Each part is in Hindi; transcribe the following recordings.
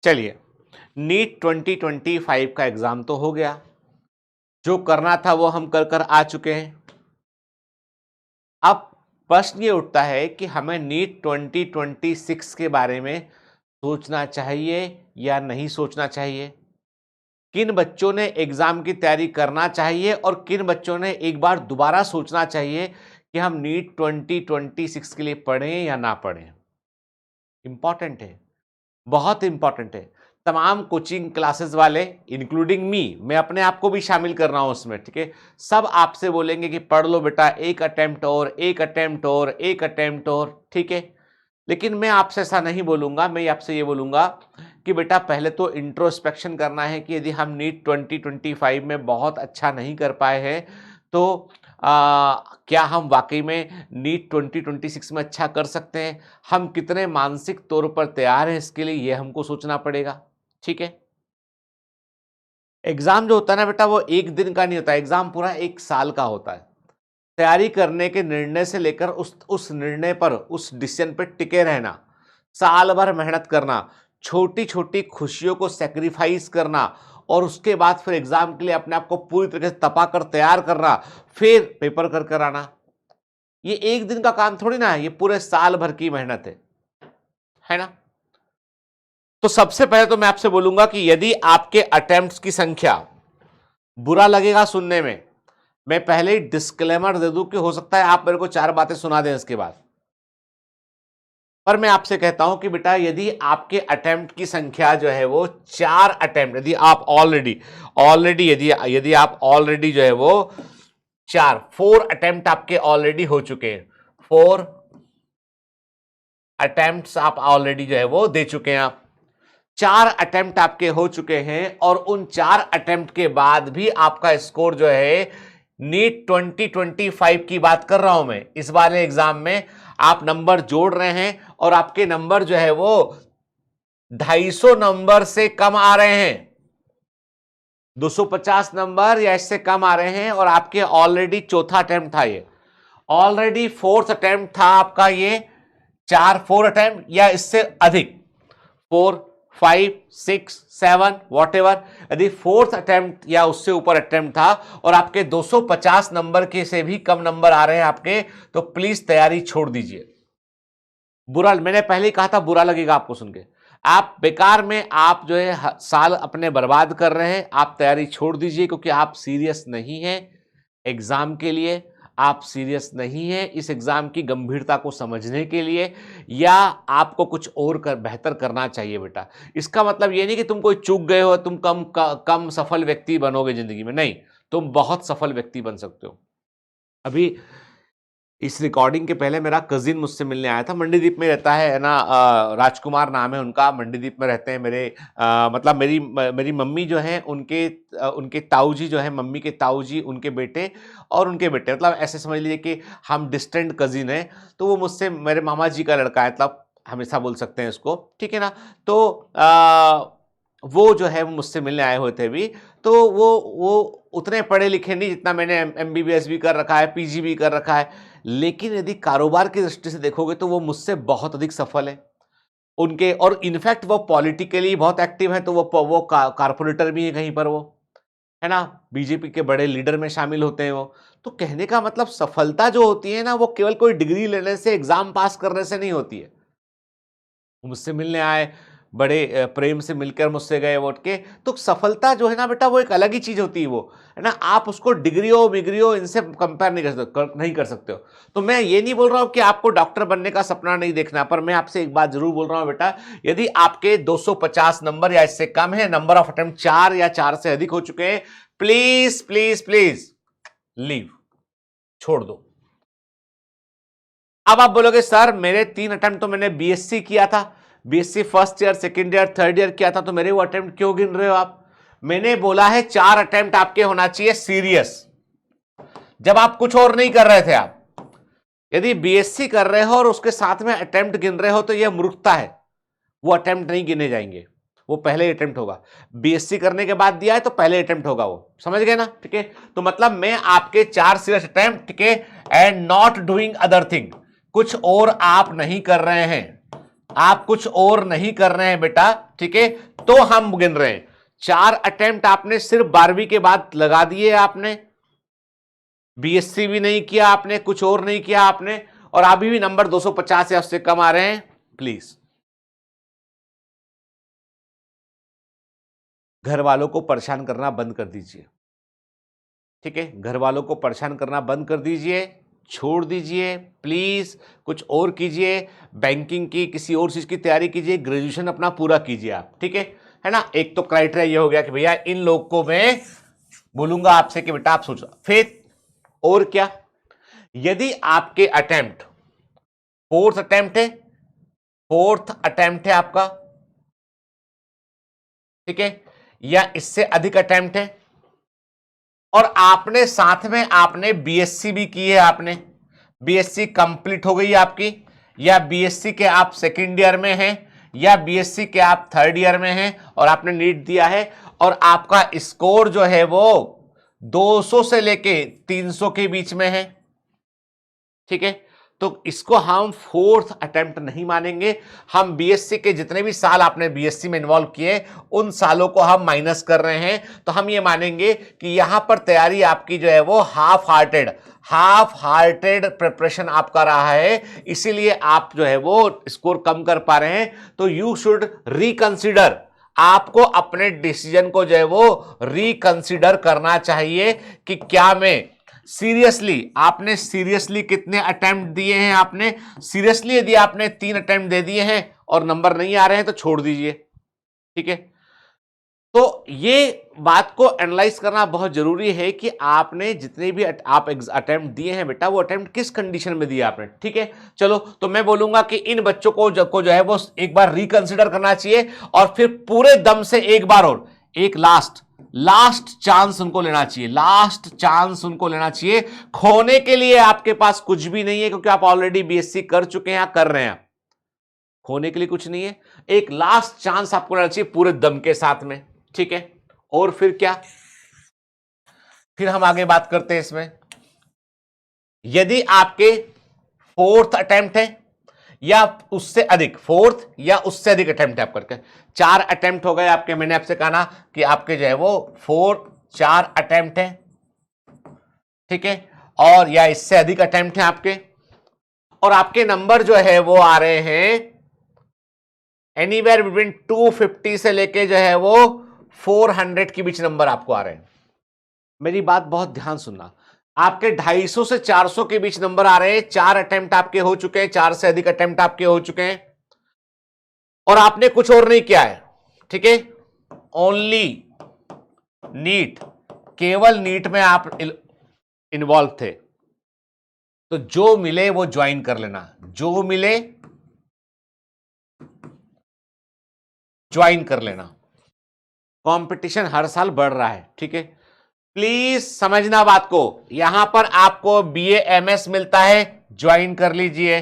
चलिए, नीट 2025 का एग्जाम तो हो गया, जो करना था वो हम कर कर आ चुके हैं। अब प्रश्न ये उठता है कि हमें नीट 2026 के बारे में सोचना चाहिए या नहीं सोचना चाहिए। किन बच्चों ने एग्जाम की तैयारी करना चाहिए और किन बच्चों ने एक बार दोबारा सोचना चाहिए कि हम नीट 2026 के लिए पढ़ें या ना पढ़ें। इंपॉर्टेंट है, बहुत इंपॉर्टेंट है। तमाम कोचिंग क्लासेस वाले इंक्लूडिंग मी, मैं अपने आप को भी शामिल कर रहा हूं उसमें, ठीक है। सब आपसे बोलेंगे कि पढ़ लो बेटा, एक अटेम्प्ट और, एक अटेम्प्ट और, एक अटेम्प्ट और, ठीक है। लेकिन मैं आपसे ऐसा नहीं बोलूंगा, मैं आपसे ये बोलूंगा कि बेटा पहले तो इंट्रोस्पेक्शन करना है कि यदि हम नीट 2025 में बहुत अच्छा नहीं कर पाए हैं तो क्या हम वाकई में नीट 2026 में अच्छा कर सकते हैं, हम कितने मानसिक तौर पर तैयार हैं इसके लिए, ये हमको सोचना पड़ेगा, ठीक है। एग्जाम जो होता है ना बेटा, वो एक दिन का नहीं होता, एग्जाम पूरा एक साल का होता है। तैयारी करने के निर्णय से लेकर उस निर्णय पर, उस डिसीजन पर टिके रहना, साल भर मेहनत करना, छोटी छोटी खुशियों को सेक्रीफाइस करना और उसके बाद फिर एग्जाम के लिए अपने आप को पूरी तरह से तपा कर तैयार करना, फिर पेपर कर कर आना, ये एक दिन का काम थोड़ी ना है, ये पूरे साल भर की मेहनत है ना। तो सबसे पहले तो मैं आपसे बोलूंगा कि यदि आपके अटेम्प्ट्स की संख्या, बुरा लगेगा सुनने में, मैं पहले ही डिस्क्लेमर दे दूं कि हो सकता है आप मेरे को 4 बातें सुना दें इसके बाद, पर मैं आपसे कहता हूं कि बेटा यदि आपके अटेम्प्ट की संख्या जो है वो 4 अटेम्प्ट, यदि आप ऑलरेडी यदि आप ऑलरेडी जो है वो 4 अटेम्प्ट आपके ऑलरेडी हो चुके हैं, 4 अटेम्प्ट्स आप ऑलरेडी जो है वो दे चुके हैं, आप 4 अटेम्प्ट आपके हो चुके हैं और उन 4 अटेम्प्ट के बाद भी आपका स्कोर जो है, नीट 2025 की बात कर रहा हूं मैं, इस वाले एग्जाम में आप नंबर जोड़ रहे हैं और आपके नंबर जो है वो 250 नंबर से कम आ रहे हैं, 250 नंबर या इससे कम आ रहे हैं, और आपके ऑलरेडी चौथा अटेम्प्ट था, ये ऑलरेडी 4th अटेम्प्ट था आपका, ये 4 अटेम्प्ट या इससे अधिक, 4 5 6 7 वॉट एवर, यदि 4th अटेम्प्ट या उससे ऊपर अटेम्प्ट था और आपके 250 नंबर के से भी कम नंबर आ रहे हैं आपके, तो प्लीज तैयारी छोड़ दीजिए। बुरा, मैंने पहले ही कहा था बुरा लगेगा आपको सुन के, आप बेकार में आप जो है साल अपने बर्बाद कर रहे हैं, आप तैयारी छोड़ दीजिए, क्योंकि आप सीरियस नहीं हैं एग्जाम के लिए, आप सीरियस नहीं है इस एग्जाम की गंभीरता को समझने के लिए, या आपको कुछ और बेहतर करना चाहिए बेटा। इसका मतलब ये नहीं कि तुम कोई चूक गए हो, तुम कम सफल व्यक्ति बनोगे जिंदगी में, नहीं, तुम बहुत सफल व्यक्ति बन सकते हो। अभी इस रिकॉर्डिंग के पहले मेरा कजिन मुझसे मिलने आया था, मंडीदीप में रहता है ना, राजकुमार नाम है उनका, मंडीदीप में रहते हैं मेरे, मतलब मेरी मम्मी जो है उनके ताऊ जी जो है, मम्मी के ताऊ जी, उनके बेटे और उनके बेटे, मतलब ऐसे समझ लीजिए कि हम डिस्टेंट कजिन है। तो वो मुझसे, मेरे मामा जी का लड़का है, मतलब हमेशा बोल सकते हैं इसको, ठीक है ना। तो वो जो है वो मुझसे मिलने आए हुए थे अभी। तो वो उतने पढ़े लिखे नहीं जितना मैंने एमबीबीएस भी कर रखा है, पीजी भी कर रखा है, लेकिन यदि कारोबार की दृष्टि से देखोगे तो वो मुझसे बहुत अधिक सफल है उनके, और इनफैक्ट वो पॉलिटिकली बहुत एक्टिव है, तो वो कारपोरेटर भी है कहीं पर, वो है ना, बीजेपी के बड़े लीडर में शामिल होते हैं वो। तो कहने का मतलब सफलता जो होती है ना, वो केवल कोई डिग्री लेने से, एग्जाम पास करने से नहीं होती है। मुझसे मिलने आए, बड़े प्रेम से मिलकर मुझसे गए वोट के, तो सफलता जो है ना बेटा, वो एक अलग ही चीज होती है, वो है ना, आप उसको डिग्रियों मिग्रियों इनसे कंपेयर नहीं कर सकते हो। तो मैं ये नहीं बोल रहा हूं कि आपको डॉक्टर बनने का सपना नहीं देखना, पर मैं आपसे एक बात जरूर बोल रहा हूं बेटा, यदि आपके 250 नंबर या इससे कम है, नंबर ऑफ अटेम्प्ट 4 या 4 से अधिक हो चुके हैं, प्लीज प्लीज प्लीज लीव, छोड़ दो। अब आप बोलोगे सर मेरे 3 अटेम्प्ट तो मैंने बीएससी किया था, BSc first year, second year, third year किया था, तो मेरे वो अटेम्प्ट क्यों गिन रहे हो आप? मैंने बोला है 4 अटेम्प्ट आपके होना चाहिए सीरियस, जब आप कुछ और नहीं कर रहे थे। आप यदि बीएससी कर रहे हो और उसके साथ में अटेम्प्ट गिन रहे हो तो यह मूर्खता है, वो अटेम्प्ट नहीं गिने जाएंगे, वो पहले अटेम्प्ट होगा। बीएससी करने के बाद दिया है तो पहले अटेम्प्ट होगा, वो समझ गए ना, ठीक है। तो मतलब मैं आपके 4 सीरियस अटेम्प्ट, ठीक है, and not doing other thing, कुछ और आप नहीं कर रहे हैं, आप कुछ और नहीं कर रहे हैं बेटा, ठीक है। तो हम गिन रहे हैं 4 अटेम्प्ट आपने सिर्फ 12वीं के बाद लगा दिए, आपने बीएससी भी नहीं किया, आपने कुछ और नहीं किया आपने, और अभी भी नंबर 250 या उससे कम आ रहे हैं। प्लीज घर वालों को परेशान करना बंद कर दीजिए, ठीक है, घर वालों को परेशान करना बंद कर दीजिए, छोड़ दीजिए प्लीज, कुछ और कीजिए, बैंकिंग की किसी और चीज की तैयारी कीजिए, ग्रेजुएशन अपना पूरा कीजिए आप, ठीक है ना। एक तो क्राइटेरिया ये हो गया कि भैया इन लोग को मैं बोलूंगा आपसे कि बेटा आप सोचो। फिर और क्या, यदि आपके अटेम्प्ट फोर्थ अटेम्प्ट है आपका, ठीक है, या इससे अधिक अटेम्प्ट है, और आपने साथ में आपने बीएससी भी की है, आपने बीएससी कंप्लीट हो गई आपकी, या बीएससी के आप सेकेंड ईयर में हैं, या बीएससी के आप थर्ड ईयर में हैं, और आपने नीट दिया है, और आपका स्कोर जो है वो 200 से लेके 300 के बीच में है, ठीक है, तो इसको हम फोर्थ अटेम्प्ट नहीं मानेंगे। हम बीएससी के जितने भी साल आपने बीएससी में इन्वॉल्व किए उन सालों को हम माइनस कर रहे हैं, तो हम ये मानेंगे कि यहां पर तैयारी आपकी जो है वो हाफ हार्टेड प्रिपरेशन आपका रहा है, इसीलिए आप जो है वो स्कोर कम कर पा रहे हैं। तो यू शुड रिकंसिडर, आपको अपने डिसीजन को जो है वो रिकंसिडर करना चाहिए कि क्या मैं सीरियसली, आपने सीरियसली कितने अटेम्प्ट दिए हैं, आपने सीरियसली यदि आपने 3 अटेम्प्ट दे दिए हैं और नंबर नहीं आ रहे हैं तो छोड़ दीजिए, ठीक है। तो ये बात को एनालाइज करना बहुत जरूरी है कि आपने जितने भी आप अटेम्प्ट दिए हैं बेटा, वो अटेम्प्ट किस कंडीशन में दिए आपने, ठीक है। चलो, तो मैं बोलूंगा कि इन बच्चों को जो है वो एक बार रिकंसिडर करना चाहिए, और फिर पूरे दम से एक बार और एक लास्ट चांस उनको लेना चाहिए। खोने के लिए आपके पास कुछ भी नहीं है, क्योंकि आप ऑलरेडी बीएससी कर चुके हैं, कर रहे हैं, खोने के लिए कुछ नहीं है। एक लास्ट चांस आपको लेना चाहिए पूरे दम के साथ में, ठीक है। और फिर क्या, फिर हम आगे बात करते हैं इसमें, यदि आपके फोर्थ अटेम्प्ट है या उससे अधिक, फोर्थ या उससे अधिक अटेम्प्ट है आप करके, 4 अटेम्प्ट हो गए आपके, मैंने आपसे कहा ना कि आपके जो है वो 4 अटेम्प्ट है, ठीक है, और या इससे अधिक अटेम्प्ट है आपके, और आपके नंबर जो है वो आ रहे हैं एनीवेयर बिटवीन 250 से लेके जो है वो 400 के बीच नंबर आपको आ रहे हैं। मेरी बात बहुत ध्यान सुनना, आपके 250 से 400 के बीच नंबर आ रहे हैं, 4 अटेम्प्ट आपके हो चुके हैं, 4 से अधिक अटेम्प्ट आपके हो चुके हैं, और आपने कुछ और नहीं किया है, ठीक है, ओनली नीट, केवल नीट में आप इन्वॉल्व थे, तो जो मिले वो ज्वाइन कर लेना, जो मिले ज्वाइन कर लेना। कंपटीशन हर साल बढ़ रहा है, ठीक है, प्लीज समझना बात को। यहां पर आपको BA MS मिलता है, ज्वाइन कर लीजिए,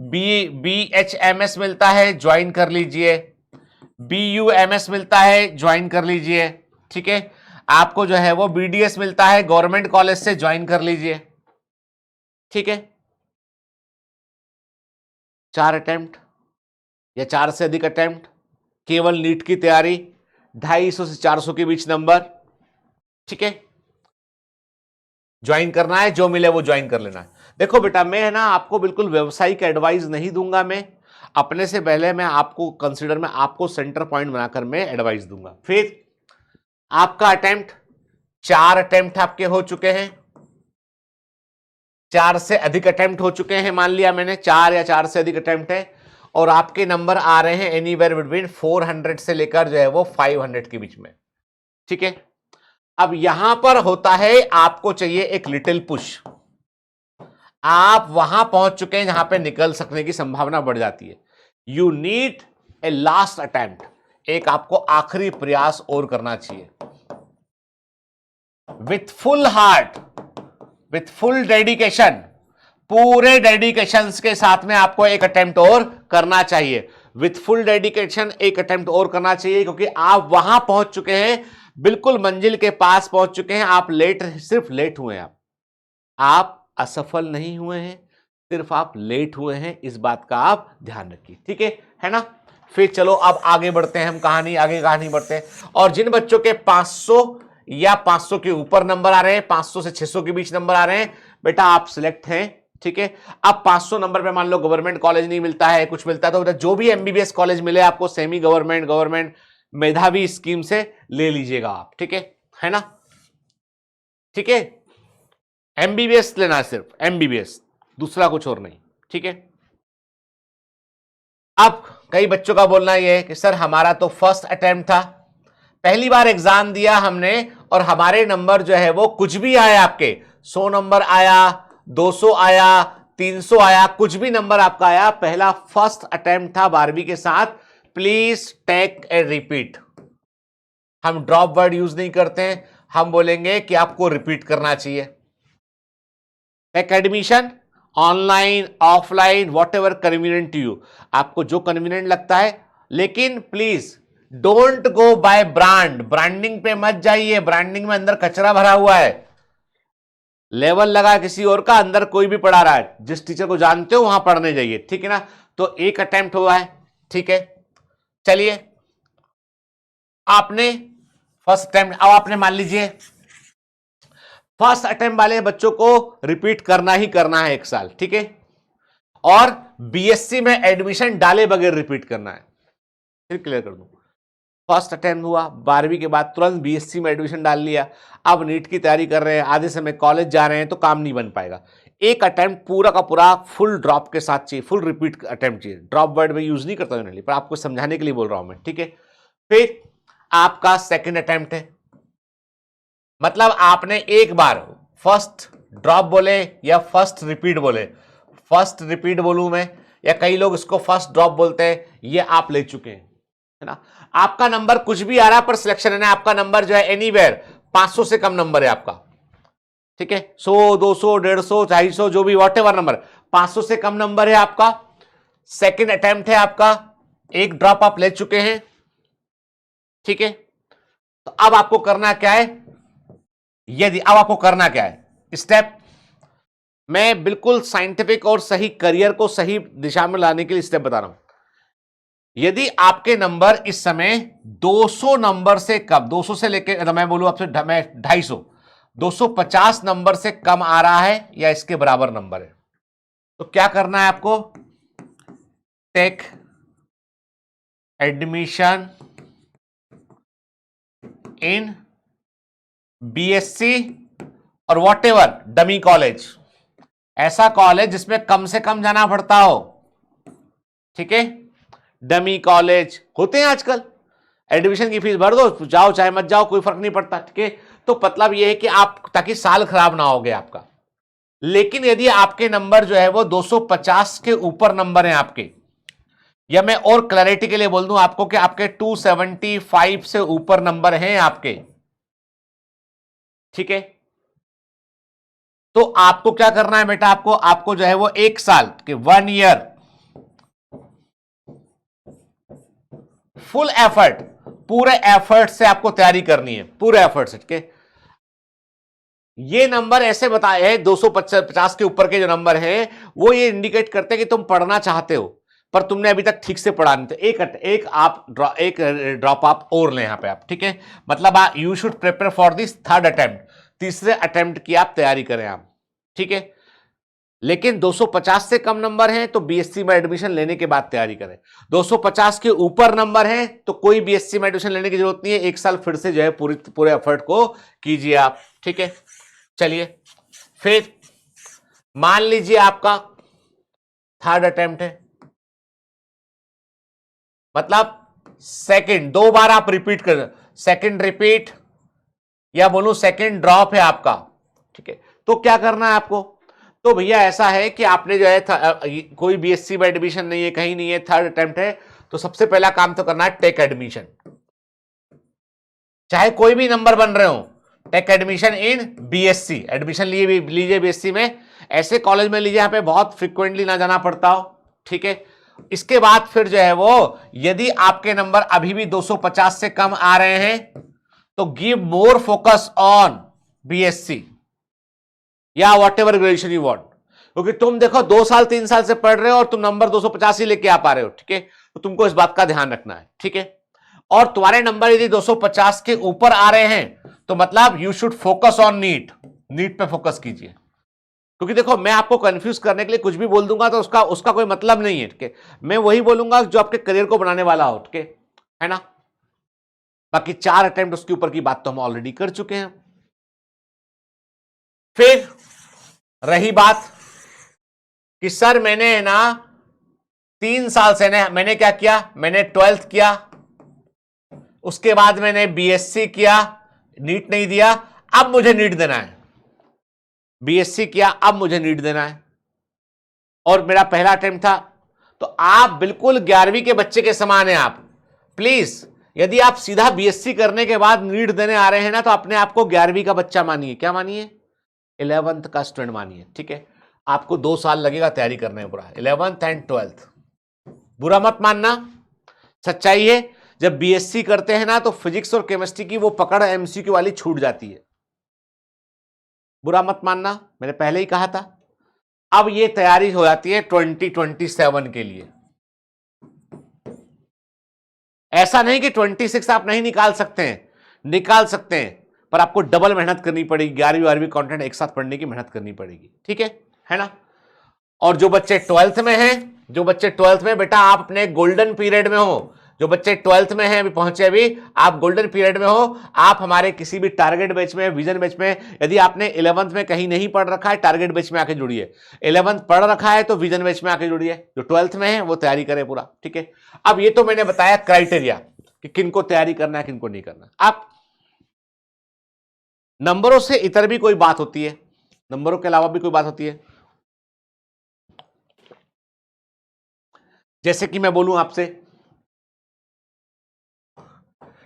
BHMS मिलता है, ज्वाइन कर लीजिए, BUMS मिलता है, ज्वाइन कर लीजिए, ठीक है, आपको जो है वो BDS मिलता है, गवर्नमेंट कॉलेज से ज्वाइन कर लीजिए, ठीक है। 4 अटेम्प्ट या 4 से अधिक अटेम्प्ट, केवल नीट की तैयारी, 250 से 400 के बीच नंबर, ठीक है, ज्वाइन करना है, जो मिले वो ज्वाइन कर लेना है। देखो बेटा, मैं है ना आपको बिल्कुल व्यवसायिक एडवाइस नहीं दूंगा, मैं अपने से पहले मैं आपको कंसीडर में आपको सेंटर पॉइंट बनाकर मैं एडवाइस दूंगा। फिर आपका अटेम्प्ट 4 अटेम्प्ट आपके हो चुके हैं, 4 से अधिक अटेम्प्ट हो चुके हैं, मान लिया मैंने 4 या 4 से अधिक अटेम्प्ट है, और आपके नंबर आ रहे हैं एनीवेयर बिटवीन 400 से लेकर जो है वो 500 के बीच में, ठीक है। अब यहां पर होता है, आपको चाहिए एक लिटिल पुश, आप वहां पहुंच चुके हैं जहां पे निकल सकने की संभावना बढ़ जाती है। You need a last attempt, एक आपको आखिरी प्रयास और करना चाहिए, with full heart, with full dedication, पूरे डेडिकेशन के साथ में आपको एक अटेम्प्ट और करना चाहिए, विथ फुल डेडिकेशन एक अटेम्प्ट और करना चाहिए, क्योंकि आप वहां पहुंच चुके हैं, बिल्कुल मंजिल के पास पहुंच चुके हैं, आप सिर्फ लेट हुए हैं, आप असफल नहीं हुए हैं, सिर्फ आप लेट हुए हैं, इस बात का आप ध्यान रखिए, ठीक है ना। फिर चलो अब आगे बढ़ते हैं, हम कहानी बढ़ते हैं। और जिन बच्चों के 500 या 500 के ऊपर नंबर आ रहे हैं, 500 से 600 के बीच नंबर आ रहे हैं, बेटा आप सिलेक्ट हैं, ठीक है। अब 500 नंबर पे मान लो गवर्नमेंट कॉलेज नहीं मिलता है, कुछ मिलता है, तो बेटा जो भी एमबीबीएस कॉलेज मिले आपको, सेमी गवर्नमेंट, गवर्नमेंट, मेधावी स्कीम से ले लीजिएगा आप, ठीक है ना, ठीक है। एमबीबीएस लेना है, सिर्फ एमबीबीएस, दूसरा कुछ और नहीं, ठीक है। अब कई बच्चों का बोलना यह है कि सर हमारा तो फर्स्ट अटेम्प्ट था, पहली बार एग्जाम दिया हमने और हमारे नंबर जो है वो कुछ भी आया, आपके 100 नंबर आया, 200 आया, 300 आया, कुछ भी नंबर आपका आया, पहला फर्स्ट अटेम्प्ट था 12वीं के साथ, प्लीज टेक ए रिपीट। हम ड्रॉप वर्ड यूज नहीं करते हैं, हम बोलेंगे कि आपको रिपीट करना चाहिए। Take admission online, offline, whatever convenient to you, आपको जो कन्वीनियंट लगता है, लेकिन please don't go by brand, branding पे मत जाइए, ब्रांडिंग में अंदर कचरा भरा हुआ है, लेवल लगा किसी और का, अंदर कोई भी पढ़ा रहा है, जिस टीचर को जानते हो वहां पढ़ने जाइए, ठीक है ना। तो एक अटेम्प्ट हुआ है, ठीक है। चलिए आपने फर्स्ट अटेम्प्ट, अब आपने मान लीजिए फर्स्ट अटेम्प्ट वाले बच्चों को रिपीट करना ही करना है 1 साल, ठीक है। और बीएससी में एडमिशन डाले बगैर रिपीट करना है। फिर क्लियर कर दूं, फर्स्ट अटेम्प्ट हुआ 12वीं के बाद, तुरंत बीएससी में एडमिशन डाल लिया, अब नीट की तैयारी कर रहे हैं, आधे समय कॉलेज जा रहे हैं, तो काम नहीं बन पाएगा। एक अटेम्प्ट पूरा का पूरा फुल ड्रॉप के साथ चाहिए, फुल रिपीट अटेम्प्ट चाहिए। ड्रॉप वर्ड में यूज नहीं करता जनरली, पर आपको समझाने के लिए बोल रहा हूं मैं, ठीक है। फिर आपका सेकेंड अटेम्प्ट है, मतलब आपने एक बार फर्स्ट ड्रॉप बोले या फर्स्ट रिपीट बोले, फर्स्ट रिपीट बोलूं मैं, या कई लोग इसको फर्स्ट ड्रॉप बोलते हैं, ये आप ले चुके हैं, है ना। आपका नंबर कुछ भी आ रहा है पर सिलेक्शन है ना, आपका नंबर जो है एनीवेयर 500 से कम नंबर है आपका, ठीक है। 100, 200, 150, 250, जो भी वॉट एवर नंबर, 500 से कम नंबर है आपका, सेकेंड अटेम्प्ट है आपका, एक ड्रॉप आप ले चुके हैं, ठीक है। तो अब आपको करना क्या है, अब आपको करना क्या है स्टेप, मैं बिल्कुल साइंटिफिक और सही करियर को सही दिशा में लाने के लिए स्टेप बता रहा हूं। यदि आपके नंबर इस समय 200 नंबर से कम, 200 से लेकर मैं बोलूं आपसे, मैं 250, 250 नंबर से कम आ रहा है या इसके बराबर नंबर है, तो क्या करना है आपको, टेक एडमिशन इन बीएससी और वॉट एवर डमी कॉलेज, ऐसा कॉलेज जिसमें कम से कम जाना पड़ता हो, ठीक है। डमी कॉलेज होते हैं आजकल, एडमिशन की फीस भर दो, जाओ चाहे मत जाओ, कोई फर्क नहीं पड़ता, ठीक है। तो मतलब यह है कि आप, ताकि साल खराब ना हो गया आपका। लेकिन यदि आपके नंबर जो है वो 250 के ऊपर नंबर हैं आपके, या मैं और क्लैरिटी के लिए बोल दूं आपको कि आपके 275 से ऊपर नंबर हैं आपके, ठीक है, तो आपको क्या करना है बेटा, आपको जो है वो 1 साल के 1 ईयर फुल एफर्ट, पूरे एफर्ट से आपको तैयारी करनी है, पूरे एफर्ट से, ठीक है। ये नंबर ऐसे बताए हैं 250 के ऊपर के जो नंबर हैं वो ये इंडिकेट करते हैं कि तुम पढ़ना चाहते हो पर तुमने अभी तक ठीक से पढ़ा नहीं, तो एक ड्रॉप आप और लें यहां पे आप, ठीक है। मतलब you should prepare for this third attempt, तीसरे अटेम्प्ट की आप तैयारी करें आप, ठीक है। लेकिन 250 से कम नंबर हैं तो बीएससी में एडमिशन लेने के बाद तैयारी करें, 250 के ऊपर नंबर हैं तो कोई बीएससी में एडमिशन लेने की जरूरत नहीं है, 1 साल फिर से जो है पूरे एफर्ट को कीजिए आप, ठीक है। चलिए फिर मान लीजिए आपका थर्ड अटेम्प्ट है, मतलब सेकंड, 2 बार आप रिपीट कर, सेकंड रिपीट या बोलूं सेकंड ड्रॉप है आपका, ठीक है। तो क्या करना है आपको, तो भैया ऐसा है कि आपने जो है कोई बीएससी में एडमिशन नहीं है, कहीं नहीं है, थर्ड अटेम्प्ट है, तो सबसे पहला काम तो करना है टेक एडमिशन, चाहे कोई भी नंबर बन रहे हो, take admission in BSc, admission लीजिए बीएससी में, ऐसे कॉलेज में लीजिए यहां पे बहुत फ्रिक्वेंटली ना जाना पड़ता हो, ठीक है। इसके बाद फिर जो है वो, यदि आपके नंबर अभी भी 250 से कम आ रहे हैं तो give more focus on BSc या whatever graduation you want, क्योंकि तुम देखो 2 साल 3 साल से पढ़ रहे हो और तुम नंबर 250 ही लेके आ पा रहे हो, ठीक है। तो तुमको इस बात का ध्यान रखना है, ठीक है। और तुम्हारे नंबर यदि 250 के ऊपर आ रहे हैं तो मतलब you should focus on NEET, NEET पे फोकस कीजिए। क्योंकि देखो मैं आपको कंफ्यूज करने के लिए कुछ भी बोल दूंगा तो उसका कोई मतलब नहीं है, ठीक है। मैं वही बोलूंगा जो आपके करियर को बनाने वाला हो, ठीक है ना। बाकी 4 अटेम्प्ट उसके ऊपर की बात तो हम ऑलरेडी कर चुके हैं। फिर रही बात कि सर मैंने ना 3 साल से मैंने क्या किया, मैंने 12th किया, उसके बाद मैंने बीएससी किया, नीट नहीं दिया, अब मुझे नीट देना है। बीएससी किया, अब मुझे नीट देना है, और मेरा पहला अटेम्प्ट था। तो आप बिल्कुल 11वीं के बच्चे के समान हैं आप। प्लीज यदि आप सीधा बीएससी करने के बाद नीट देने आ रहे हैं ना, तो अपने आप को 11वीं का बच्चा मानिए। क्या मानिए? 11th का स्टूडेंट मानिए, ठीक है। आपको 2 साल लगेगा तैयारी करने में पूरा, 11th एंड 12th। बुरा मत मानना, सच्चाई है। जब बीएससी करते हैं ना तो फिजिक्स और केमिस्ट्री की वो पकड़ एमसीक्यू वाली छूट जाती है। बुरा मत मानना, मैंने पहले ही कहा था। अब ये तैयारी हो जाती है 2027 के लिए। ऐसा नहीं कि 26 आप नहीं निकाल सकते हैं, निकाल सकते हैं, पर आपको डबल मेहनत करनी पड़ेगी। 11वीं 12वीं कंटेंट एक साथ पढ़ने की मेहनत करनी पड़ेगी, ठीक है ना। और जो बच्चे 12th में हैं, जो बच्चे 12th में, बेटा आप अपने गोल्डन पीरियड में हो। जो बच्चे 12th में हैं, अभी पहुंचे, अभी आप गोल्डन पीरियड में हो। आप हमारे किसी भी टारगेट बैच में, विजन बैच में, यदि आपने 11th में कहीं नहीं पढ़ रखा है, टारगेट बैच में आके जुड़िए। 11th पढ़ रखा है तो विजन बैच में आके जुड़िए। जो 12th में है वो तैयारी करे पूरा, ठीक है। अब ये तो मैंने बताया क्राइटेरिया कि किनको तैयारी करना है, किनको नहीं करना। आप नंबरों से इतर भी कोई बात होती है, नंबरों के अलावा भी कोई बात होती है। जैसे कि मैं बोलूं आपसे,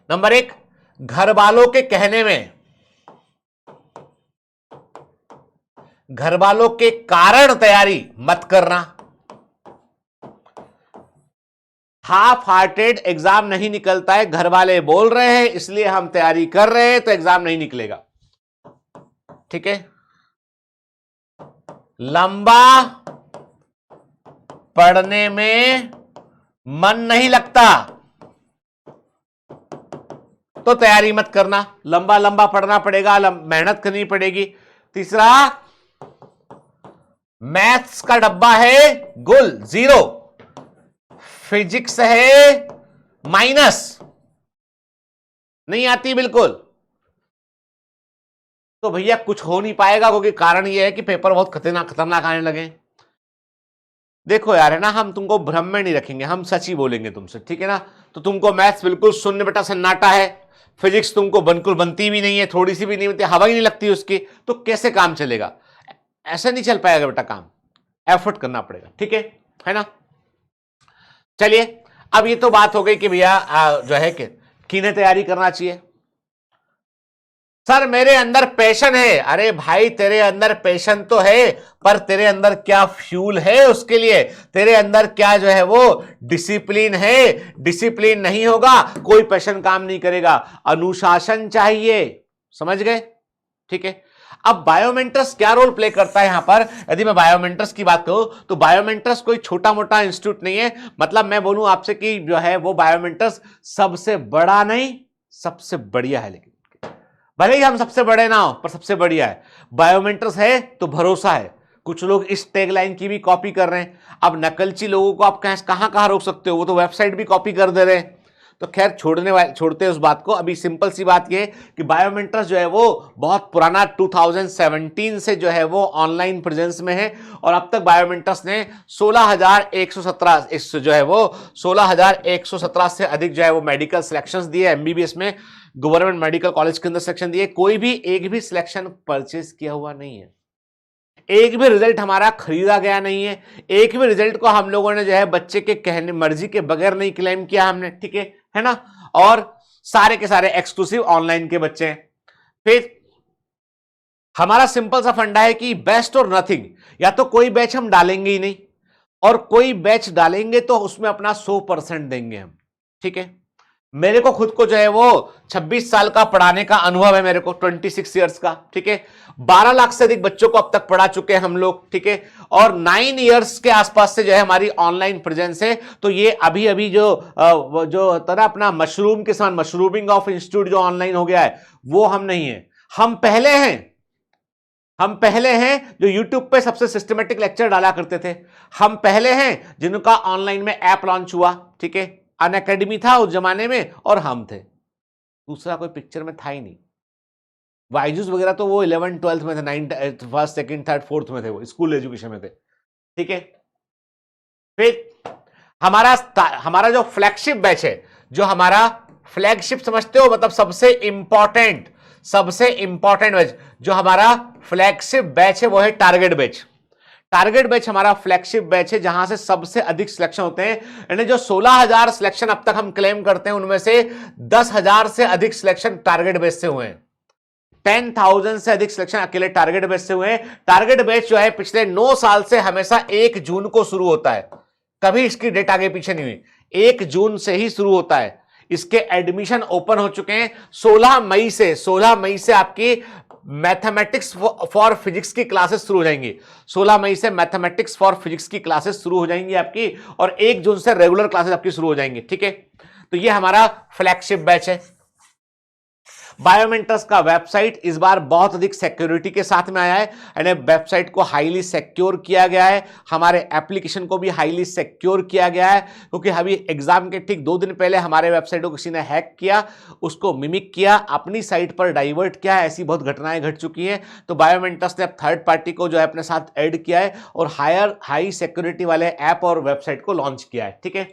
नंबर 1, घर वालों के कहने में, घर वालों के कारण तैयारी मत करना। हाफ हार्टेड एग्जाम नहीं निकलता है। घर वाले बोल रहे हैं इसलिए हम तैयारी कर रहे हैं तो एग्जाम नहीं निकलेगा, ठीक है। लंबा पढ़ने में मन नहीं लगता तो तैयारी मत करना। लंबा लंबा पढ़ना पड़ेगा, मेहनत करनी पड़ेगी। तीसरा, मैथ्स का डब्बा है गुल, 0, फिजिक्स है माइनस, नहीं आती बिल्कुल, तो भैया कुछ हो नहीं पाएगा। क्योंकि कारण यह है कि पेपर बहुत खतरनाक आने लगे। देखो यार, है ना, हम तुमको भ्रम में नहीं रखेंगे, हम सच ही बोलेंगे तुमसे, ठीक है ना। तो तुमको मैथ्स बिल्कुल शून्य बेटा सन्नाटा है, फिजिक्स तुमको बिल्कुल बनती भी नहीं है, थोड़ी सी भी नहीं बनती, हवा ही नहीं लगती उसकी, तो कैसे काम चलेगा? ऐसा नहीं चल पाएगा बेटा काम, एफर्ट करना पड़ेगा, ठीक है ना। चलिए, अब ये तो बात हो गई कि भैया जो है कि किन्हें तैयारी करना चाहिए। सर मेरे अंदर पैशन है। अरे भाई, तेरे अंदर पैशन तो है, पर तेरे अंदर क्या फ्यूल है उसके लिए? तेरे अंदर क्या जो है वो डिसिप्लिन है? डिसिप्लिन नहीं होगा कोई पैशन काम नहीं करेगा। अनुशासन चाहिए, समझ गए, ठीक है। अब बायोमेंटर्स क्या रोल प्ले करता है यहां पर? यदि मैं बायोमेंटर्स की बात करूं तो बायोमेंटर्स कोई छोटा मोटा इंस्टीट्यूट नहीं है। मतलब मैं बोलूं आपसे कि जो है वो बायोमेंटर्स सबसे बड़ा नहीं, सबसे बढ़िया है। लेकिन भले ही हम सबसे बड़े ना हो, पर सबसे बढ़िया है। बायोमेंटर्स है तो भरोसा है। कुछ लोग इस टैगलाइन की भी कॉपी कर रहे हैं। अब नकलची लोगों को आप कहां कहां रोक सकते हो? वो तो वेबसाइट भी कॉपी कर दे रहे हैं। तो खैर छोड़ते हैं उस बात को। अभी सिंपल सी बात ये कि बायोमेंटर्स जो है वो बहुत पुराना 2017 से जो है वो ऑनलाइन प्रेजेंस में है, और अब तक बायोमेंटर्स ने 16,117 जो है वो 16,117 से अधिक जो है वो मेडिकल सिलेक्शंस दिए। एमबीबीएस में गवर्नमेंट मेडिकल कॉलेज के अंदर सिलेक्शन दिए। कोई भी एक भी सिलेक्शन परचेज किया हुआ नहीं है, एक भी रिजल्ट हमारा खरीदा गया नहीं है, एक भी रिजल्ट को हम लोगों ने जो है बच्चे के कहने मर्जी के बगैर नहीं क्लेम किया हमने, ठीक है ना। और सारे के सारे एक्सक्लूसिव ऑनलाइन के बच्चे हैं। फिर हमारा सिंपल सा फंडा है कि बेस्ट और नथिंग, या तो कोई बैच हम डालेंगे ही नहीं, और कोई बैच डालेंगे तो उसमें अपना 100% देंगे हम, ठीक है। मेरे को खुद को जो है वो 26 साल का पढ़ाने का अनुभव है, मेरे को 26 ईयर्स का, ठीक है। 12 लाख से अधिक बच्चों को अब तक पढ़ा चुके हैं हम लोग, ठीक है। और 9 ईयर्स के आसपास से जो है हमारी ऑनलाइन प्रेजेंस है। तो ये अभी अभी जो होता ना अपना मशरूम के समान, मशरूमिंग ऑफ इंस्टीट्यूट जो ऑनलाइन हो गया है, वो हम नहीं है, हम पहले हैं। हम पहले हैं जो YouTube पे सबसे सिस्टमेटिक लेक्चर डाला करते थे। हम पहले हैं जिनका ऑनलाइन में ऐप लॉन्च हुआ, ठीक है। अनअकैडमी था उस जमाने में और हम थे, दूसरा कोई पिक्चर में था ही नहीं। वाइजूस वगैरह तो वो 11th 12th में थे, 9th 1st 2nd 3rd 4th में थे, वो स्कूल एजुकेशन में थे, ठीक है। फिर हमारा जो फ्लैगशिप बैच है, जो हमारा फ्लैगशिप समझते हो, मतलब सबसे इंपॉर्टेंट बैच, जो हमारा फ्लैगशिप बैच है वो है टारगेट बैच। टारगेट बैच हमारा फ्लैगशिप बैच है, जहां से सबसे अधिक सिलेक्शन होते हैं। यानी जो 16,000 सिलेक्शन अब तक हम क्लेम करते हैं, उनमें से 10,000 से अधिक सिलेक्शन टारगेट बैच से हुए हैं। 10,000 से अधिक सिलेक्शन अकेले टारगेट बैच से हुए हैं। टारगेट बैच जो है पिछले 9 साल से हमेशा 1 जून को शुरू होता है, कभी इसकी डेट आगे पीछे नहीं हुई, 1 जून से ही शुरू होता है। इसके एडमिशन ओपन हो चुके हैं 16 मई से आपकी मैथमेटिक्स फॉर फिजिक्स की क्लासेस शुरू हो जाएंगी। 16 मई से मैथमेटिक्स फॉर फिजिक्स की क्लासेस शुरू हो जाएंगी आपकी, और 1 जून से रेगुलर क्लासेस आपकी शुरू हो जाएंगी, ठीक है। तो ये हमारा फ्लैगशिप बैच है। बायोमेंटर्स का वेबसाइट इस बार बहुत अधिक सिक्योरिटी के साथ में आया है, यानी वेबसाइट को हाईली सिक्योर किया गया है, हमारे एप्लीकेशन को भी हाईली सिक्योर किया गया है, क्योंकि अभी एग्जाम के ठीक 2 दिन पहले हमारे वेबसाइट को किसी ने हैक किया, उसको मिमिक किया, अपनी साइट पर डाइवर्ट किया, ऐसी बहुत घटनाएं घट चुकी हैं। तो बायोमेंटर्स ने अब थर्ड पार्टी को जो है अपने साथ ऐड किया है और हाई सिक्योरिटी वाले ऐप और वेबसाइट को लॉन्च किया है, ठीक है।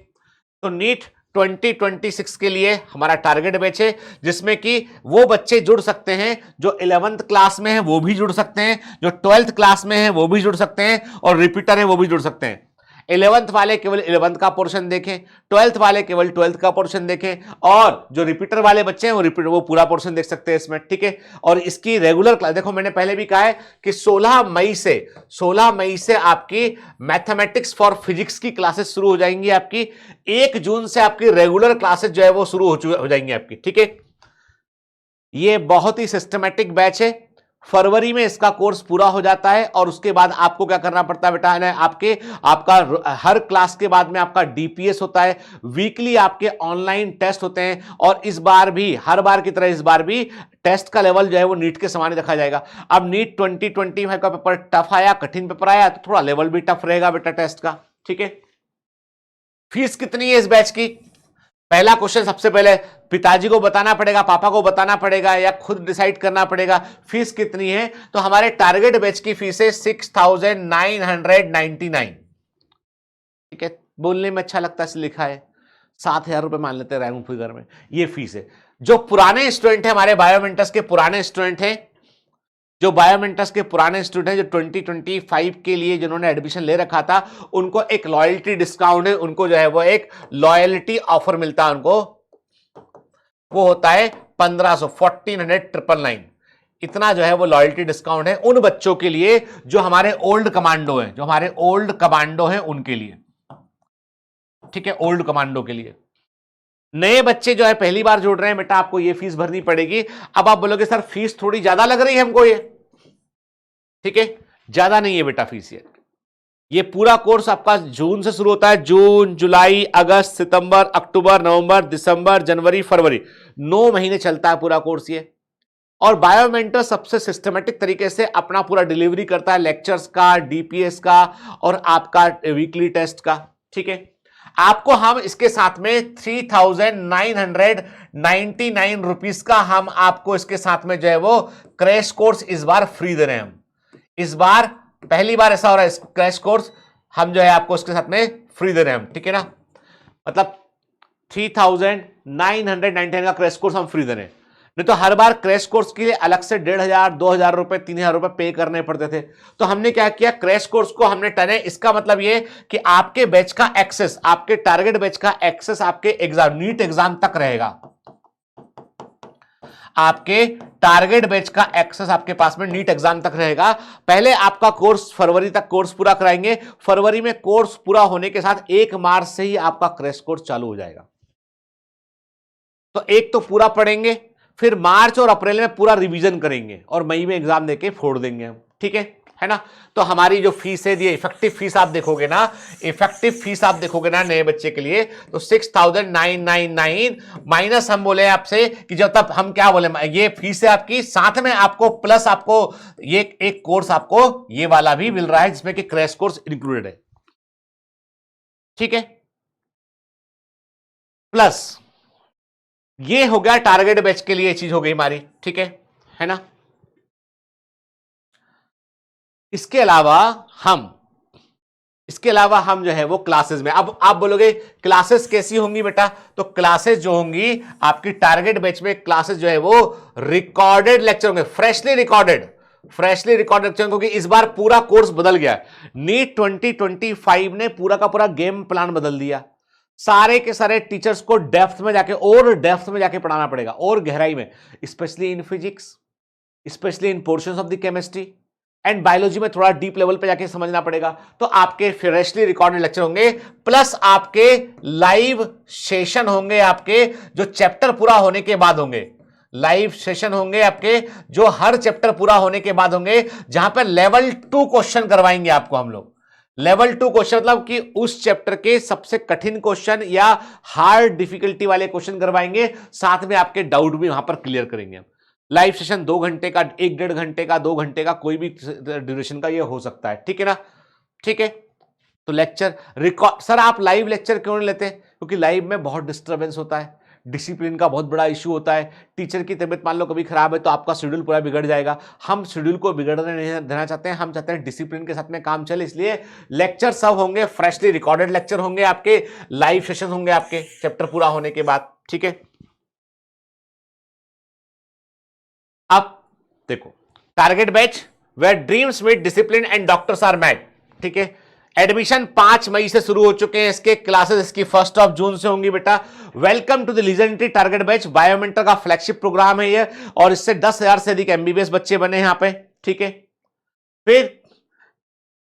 तो नीट 2026 के लिए हमारा टारगेट बैच है, जिसमें कि वो बच्चे जुड़ सकते हैं जो 11th क्लास में हैं, वो भी जुड़ सकते हैं, जो 12th क्लास में हैं वो भी जुड़ सकते हैं, और रिपीटर है वो भी जुड़ सकते हैं। 11th वाले केवल 11th का पोर्शन देखें, 12th वाले केवल 12th का पोर्शन देखें, और जो रिपीटर वाले बच्चे हैं वो पूरा पोर्शन देख सकते हैं इसमें, ठीक है। और इसकी रेगुलर क्लास देखो, मैंने पहले भी कहा है कि 16 मई से आपकी मैथमेटिक्स फॉर फिजिक्स की क्लासेस शुरू हो जाएंगी आपकी। 1 जून से आपकी रेगुलर क्लासेस जो है वो शुरू हो जाएंगी आपकी, ठीक है। ये बहुत ही सिस्टमैटिक बैच है। फरवरी में इसका कोर्स पूरा हो जाता है, और उसके बाद आपको क्या करना पड़ता है बेटा, है ना, आपका हर क्लास के बाद में आपका डीपीएस होता है, वीकली आपके ऑनलाइन टेस्ट होते हैं, और इस बार भी हर बार की तरह इस बार भी टेस्ट का लेवल जो है वो नीट के समान ही रखा जाएगा। अब नीट 2025 का पेपर टफ आया, कठिन पेपर आया, तो थोड़ा लेवल भी टफ रहेगा बेटा टेस्ट का, ठीक है। फीस कितनी है इस बैच की? पहला क्वेश्चन सबसे पहले पिताजी को बताना पड़ेगा, पापा को बताना पड़ेगा, या खुद डिसाइड करना पड़ेगा फीस कितनी है। तो हमारे टारगेट बैच की फीस है 6,999, ठीक है। बोलने में अच्छा लगता है, लिखा है 7,000 रुपए मान लेते हैं राउंड फिगर में, ये फीस है। जो पुराने स्टूडेंट है, हमारे बायोमेंटर्स के पुराने स्टूडेंट हैं, जो बायोमेंटर्स के पुराने स्टूडेंट हैं, जो 2025 के लिए जिन्होंने एडमिशन ले रखा था, उनको एक लॉयल्टी डिस्काउंट है, उनको जो है वो एक लॉयल्टी ऑफर मिलता है उनको, वो होता है 1400 इतना जो है वो लॉयल्टी डिस्काउंट है उन बच्चों के लिए जो हमारे ओल्ड कमांडो हैं, उनके लिए, ठीक है, ओल्ड कमांडो के लिए। नए बच्चे जो है पहली बार जुड़ रहे हैं बेटा, आपको ये फीस भरनी पड़ेगी। अब आप बोलोगे सर फीस थोड़ी ज्यादा लग रही है हमको ये, ठीक है, ज्यादा नहीं है बेटा फीस। ये पूरा कोर्स आपका जून से शुरू होता है, जून, जुलाई, अगस्त, सितंबर, अक्टूबर, नवंबर, दिसंबर, जनवरी, फरवरी, 9 महीने चलता है पूरा कोर्स ये। और बायोमेंटर सबसे सिस्टमेटिक तरीके से अपना पूरा डिलीवरी करता है, लेक्चर्स का, डीपीएस का, और आपका वीकली टेस्ट का, ठीक है। आपको हम इसके साथ में 3,999 रुपीज का हम आपको इसके साथ में जो है वो क्रैश कोर्स इस बार फ्री दे रहे हैं। हम इस बार पहली बार ऐसा हो रहा है, क्रैश कोर्स हम जो है आपको इसके साथ में फ्री दे रहे हैं हम, ठीक है ना। मतलब 3,999 का क्रैश कोर्स हम फ्री दे रहे हैं। नहीं तो हर बार क्रैश कोर्स के लिए अलग से 1,500, 2,000 रुपए, 3,000 रुपए पे करने पड़ते थे। तो हमने क्या किया, क्रैश कोर्स को हमने टने, इसका मतलब ये कि आपके बैच का एक्सेस, आपके टारगेट बैच का एक्सेस आपके एग्जाम, नीट एग्जाम तक रहेगा। आपके टारगेट बैच का एक्सेस आपके पास में नीट एग्जाम तक रहेगा। पहले आपका कोर्स फरवरी तक कोर्स पूरा कराएंगे, फरवरी में कोर्स पूरा होने के साथ 1 मार्च से ही आपका क्रैश कोर्स चालू हो जाएगा। तो एक तो पूरा पढ़ेंगे, फिर मार्च और अप्रैल में पूरा रिवीजन करेंगे और मई में एग्जाम देके फोड़ देंगे हम, ठीक है ना। तो हमारी जो फीस है, ये इफेक्टिव फीस आप देखोगे ना, इफेक्टिव फीस आप देखोगे ना नए बच्चे के लिए, तो 6,999 माइनस हम बोले आपसे कि जब तक हम क्या बोले, ये फीस है आपकी, साथ में आपको प्लस आपको ये एक कोर्स आपको ये वाला भी मिल रहा है जिसमें कि क्रैश कोर्स इंक्लूडेड है, ठीक है। प्लस ये हो गया टारगेट बैच के लिए चीज हो गई हमारी, ठीक है ना। इसके अलावा हम जो है वो क्लासेस में, अब आप बोलोगे क्लासेस कैसी होंगी बेटा, तो क्लासेस जो होंगी आपकी टारगेट बैच में, क्लासेस जो है वो रिकॉर्डेड लेक्चर होंगे, फ्रेशली रिकॉर्डेड लेक्चर, क्योंकि इस बार पूरा कोर्स बदल गया। नीट 2025 ने पूरा का पूरा गेम प्लान बदल दिया। सारे के सारे टीचर्स को डेप्थ में जाके पढ़ाना पड़ेगा, और गहराई में, specially in physics, specially in portions of the chemistry and biology में थोड़ा डीप लेवल पे जाके समझना पड़ेगा। तो आपके फ्रेशली रिकॉर्डेड लेक्चर होंगे, प्लस आपके लाइव सेशन होंगे, आपके जो चैप्टर पूरा होने के बाद होंगे, लाइव सेशन होंगे आपके जो हर चैप्टर पूरा होने के बाद होंगे, जहां पर लेवल 2 क्वेश्चन करवाएंगे आपको हम लोग। लेवल 2 क्वेश्चन मतलब कि उस चैप्टर के सबसे कठिन क्वेश्चन या हार्ड डिफिकल्टी वाले क्वेश्चन करवाएंगे, साथ में आपके डाउट भी वहां पर क्लियर करेंगे। लाइव सेशन 2 घंटे का, 1-1.5 घंटे का, 2 घंटे का, कोई भी ड्यूरेशन का ये हो सकता है, ठीक है ना, ठीक है। तो लेक्चर रिकॉर्ड, सर आप लाइव लेक्चर क्यों नहीं लेते, क्योंकि लाइव में बहुत डिस्टर्बेंस होता है, डिसिप्लिन का बहुत बड़ा इशू होता है, टीचर की तबीयत मान लो कभी खराब है तो आपका शेड्यूल पूरा बिगड़ जाएगा। हम शेड्यूल को बिगड़ने नहीं देना चाहते हैं, हम चाहते हैं डिसिप्लिन के साथ में काम चले, इसलिए लेक्चर सब होंगे, फ्रेशली रिकॉर्डेड लेक्चर होंगे आपके, लाइव सेशन होंगे आपके चैप्टर पूरा होने के बाद, ठीक है। अब देखो, target batch where dreams with discipline and doctors are met, ठीक है। एडमिशन 5 मई से शुरू हो चुके हैं, इसके क्लासेस इसकी 1 जून से होंगी बेटा। Welcome to the legendary target batch, Biomentor का फ्लैगशिप प्रोग्राम है ये, और इससे 10,000 से अधिक एमबीबीएस बच्चे बने यहां पे, ठीक है। फिर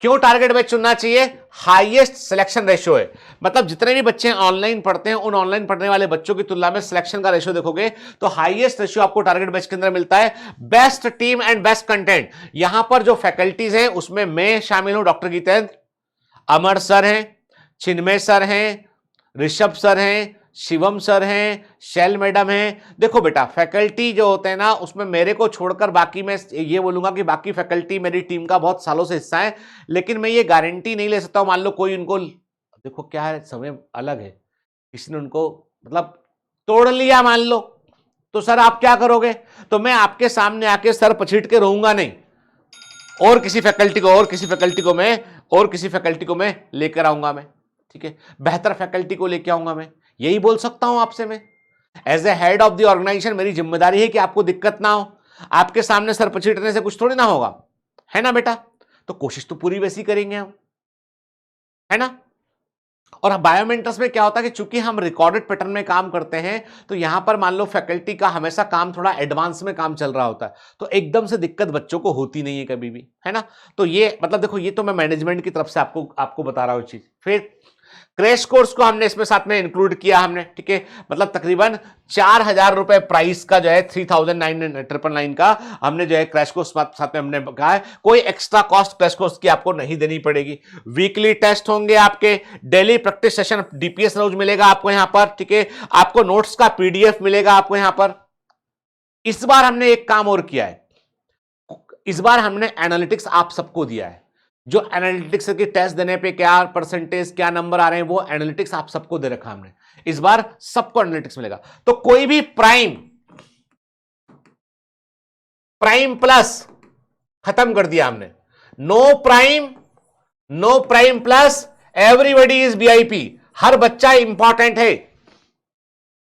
क्यों टारगेट बैच चुनना चाहिए, हाईएस्ट सिलेक्शन रेशियो है, मतलब जितने भी बच्चे ऑनलाइन पढ़ते हैं उन ऑनलाइन पढ़ने वाले बच्चों की तुलना में सिलेक्शन का रेशियो देखोगे तो हाईएस्ट रेशियो आपको टारगेट बैच के अंदर मिलता है। Best team and best content, यहां पर जो फैकल्टीज हैं उसमें मैं शामिल हूं, डॉक्टर गीतेंद्र, अमर सर हैं, चिन्मय सर हैं, ऋषभ सर हैं, शिवम सर हैं, शैल मैडम हैं। देखो बेटा, फैकल्टी जो होते हैं ना उसमें मेरे को छोड़कर बाकी, मैं ये बोलूंगा कि बाकी फैकल्टी मेरी टीम का बहुत सालों से हिस्सा है, लेकिन मैं ये गारंटी नहीं ले सकता हूं, मान लो कोई उनको, देखो क्या है, समय अलग है, किसी ने उनको मतलब तोड़ लिया मान लो, तो सर आप क्या करोगे, तो मैं आपके सामने आके सर पछीट के रहूंगा नहीं, और किसी फैकल्टी को मैं लेकर आऊंगा मैं, ठीक है, बेहतर फैकल्टी को लेकर आऊंगा मैं, यही बोल सकता हूं आपसे मैं। As a head of the organisation मेरी जिम्मेदारी है कि आपको दिक्कत ना हो, आपके सामने सर पछीटने से कुछ थोड़ी ना होगा, है ना बेटा। तो कोशिश तो पूरी वैसी करेंगे हम, है ना। और बायोमेंटर्स में क्या होता है कि चूंकि हम रिकॉर्डेड पैटर्न में काम करते हैं, तो यहां पर मान लो फैकल्टी का हमेशा काम थोड़ा एडवांस में काम चल रहा होता है, तो एकदम से दिक्कत बच्चों को होती नहीं है कभी भी, है ना। तो ये मतलब देखो, ये तो मैं मैनेजमेंट की तरफ से आपको बता रहा हूं चीज। फिर क्रैश कोर्स को हमने इसमें साथ में इंक्लूड किया हमने, ठीक है, मतलब तकरीबन 4,000 रुपए प्राइस का जो है 3,999 का हमने जो है क्रैश कोर्स साथ में हमने कहा है, कोई एक्स्ट्रा कॉस्ट क्रैश कोर्स की आपको नहीं देनी पड़ेगी। वीकली टेस्ट होंगे आपके, डेली प्रैक्टिस सेशन, डीपीएस रोज मिलेगा आपको यहां पर, ठीक है, आपको नोट्स का पीडीएफ मिलेगा आपको यहां पर। इस बार हमने एक काम और किया है, इस बार हमने एनालिटिक्स आप सबको दिया है, जो एनालिटिक्स की टेस्ट देने पे क्या परसेंटेज, क्या नंबर आ रहे हैं, वो एनालिटिक्स आप सबको दे रखा हमने, इस बार सबको एनालिटिक्स मिलेगा। तो कोई भी प्राइम प्लस खत्म कर दिया हमने, no prime plus, everybody is VIP, हर बच्चा इंपॉर्टेंट है,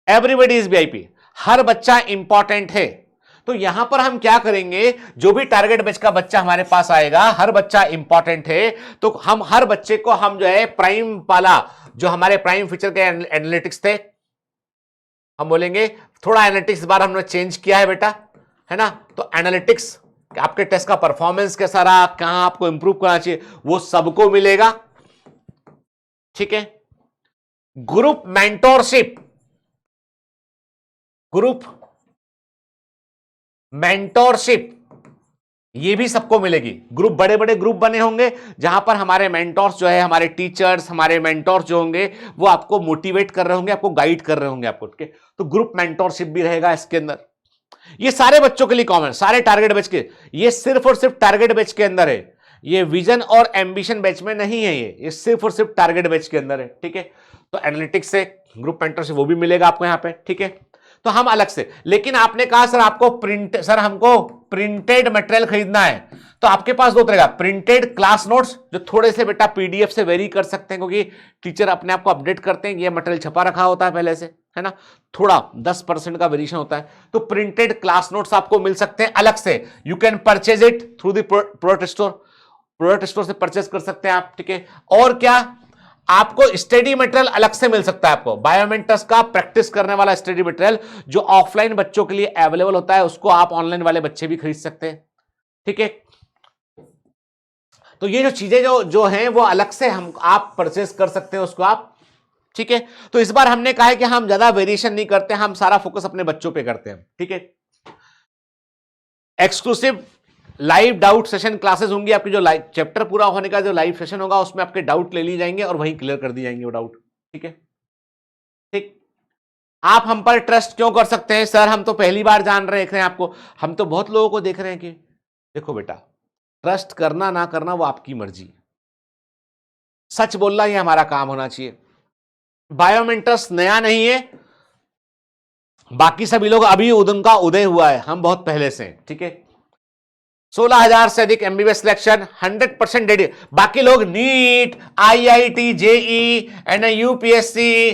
एवरीबॉडी इज वीआईपी, हर बच्चा इंपॉर्टेंट है। तो यहां पर हम क्या करेंगे, जो भी टारगेट बैच का बच्चा हमारे पास आएगा, हर बच्चा इंपॉर्टेंट है, तो हम हर बच्चे को हम जो है प्राइम वाला, जो हमारे प्राइम फीचर के एनालिटिक्स थे, हम बोलेंगे थोड़ा एनालिटिक्स इस बार हमने चेंज किया है बेटा, है ना। तो एनालिटिक्स आपके टेस्ट का परफॉर्मेंस कैसा रहा, कहां आपको इंप्रूव करना चाहिए, वो सबको मिलेगा, ठीक है। ग्रुप मेंटोरशिप, ग्रुप मेंटोरशिप, ये भी सबको मिलेगी। ग्रुप, बड़े बड़े ग्रुप बने होंगे जहां पर हमारे मेंटोर्स जो है, हमारे टीचर्स, हमारे मेंटोर्स जो होंगे वो आपको मोटिवेट कर रहे होंगे, आपको गाइड कर रहे होंगे आपको, ठीक है। तो ग्रुप मेंटोरशिप भी रहेगा इसके अंदर। ये सारे बच्चों के लिए कॉमन, सारे टारगेट बैच के, ये सिर्फ और सिर्फ टारगेट बैच के अंदर है, ये विजन और एम्बिशन बैच में नहीं है, ये सिर्फ और सिर्फ टारगेट बैच के अंदर है, ठीक है। तो एनालिटिक्स से ग्रुप मेंटरशिप वो भी मिलेगा आपको यहां पे, ठीक है। तो हम अलग से, लेकिन आपने कहा सर आपको सर हमको प्रिंटेड मटेरियल खरीदना है, तो आपके पास दो तरह का, प्रिंटेड क्लास नोट्स जो थोड़े से बेटा पीडीएफ से वेरी कर सकते हैं, क्योंकि टीचर अपने आप को अपडेट करते हैं, ये मटेरियल छपा रखा होता है पहले से, है ना, थोड़ा 10% का वेरिएशन होता है। तो प्रिंटेड क्लास नोट्स आपको मिल सकते हैं अलग से, you can purchase it through the product store से परचेज कर सकते हैं आप, ठीक है। और क्या, आपको स्टडी मटेरियल अलग से मिल सकता है, आपको बायोमेंटस का प्रैक्टिस करने वाला स्टडी मटेरियल जो ऑफलाइन बच्चों के लिए अवेलेबल होता है, उसको आप ऑनलाइन वाले बच्चे भी खरीद सकते हैं, ठीक है। तो ये जो चीजें जो हैं वो अलग से हम आप परचेस कर सकते हैं उसको आप, ठीक है। तो इस बार हमने कहा है कि हम ज्यादा वेरिएशन नहीं करते, हम सारा फोकस अपने बच्चों पे करते हैं, ठीक है। Exclusive live doubt session classes होंगी आपकी, जो लाइव चैप्टर पूरा होने का जो लाइव सेशन होगा उसमें आपके डाउट ले लिए जाएंगे और वहीं क्लियर कर दिए जाएंगे वो डाउट, ठीक है। ठीक, आप हम पर ट्रस्ट क्यों कर सकते हैं सर, हम तो पहली बार जान रहे हैं आपको, हम तो बहुत लोगों को देख रहे हैं कि देखो बेटा, ट्रस्ट करना ना करना वो आपकी मर्जी, सच बोलना ये हमारा काम होना चाहिए। बायोमेंटर्स नया नहीं है, बाकी सभी लोग अभी उनका उदय हुआ है, हम बहुत पहले से, ठीक है। 16,000 से अधिक एमबीबीएस सिलेक्शन 100% डेडी, बाकी लोग NEET, IIT, JEE and UPSC,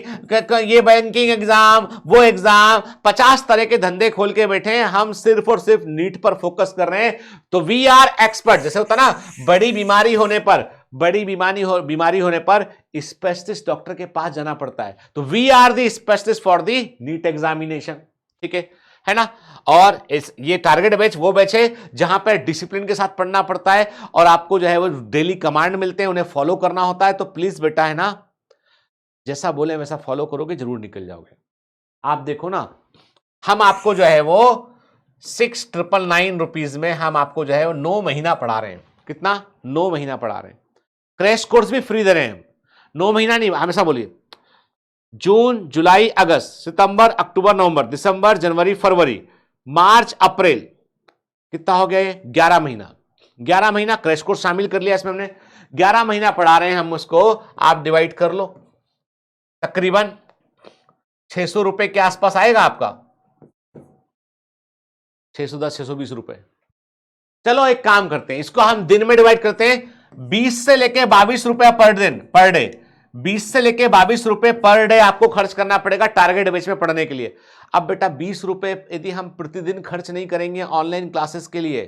ये बैंकिंग एग्जाम, वो एग्जाम, 50 तरह के धंधे खोल के बैठे हैं, हम सिर्फ और सिर्फ नीट पर फोकस कर रहे हैं। तो वी आर एक्सपर्ट, जैसे होता ना, बड़ी बीमारी होने पर स्पेशलिस्ट डॉक्टर के पास जाना पड़ता है, तो we are the specialist for the NEET examination, ठीक है ना। और ये टारगेट बैच वो बैच है जहां पर डिसिप्लिन के साथ पढ़ना पड़ता है और आपको जो है वो डेली कमांड मिलते हैं, उन्हें फॉलो करना होता है। तो प्लीज बेटा, है ना, जैसा बोले वैसा फॉलो करोगे, जरूर निकल जाओगे। आप देखो ना, हम आपको जो है वो 6,999 रुपीज में हम आपको जो है वो 9 महीना पढ़ा रहे हैं। कितना? 9 महीना पढ़ा रहे हैं। क्रैश कोर्स भी फ्री दे रहे हैं, 9 महीना नहीं, हमेशा बोलिए जून, जुलाई, अगस्त, सितंबर, अक्टूबर, नवंबर, दिसंबर, जनवरी, फरवरी, मार्च, अप्रैल, कितना हो गया ये? 11 महीना। 11 महीना क्रैश कोर्स शामिल कर लिया इसमें हमने, 11 महीना पढ़ा रहे हैं हम उसको, आप डिवाइड कर लो, तकरीबन 600 रुपए के आसपास आएगा आपका, 610, 620 रुपए। चलो एक काम करते हैं, इसको हम दिन में डिवाइड करते हैं, 20 से लेके 22 रुपया पर दिन, पर डे, 20 से लेके 22 रुपए पर डे आपको खर्च करना पड़ेगा टारगेट बैच में पढ़ने के लिए। अब बेटा 20 रुपए यदि हम प्रतिदिन खर्च नहीं करेंगे ऑनलाइन क्लासेस के लिए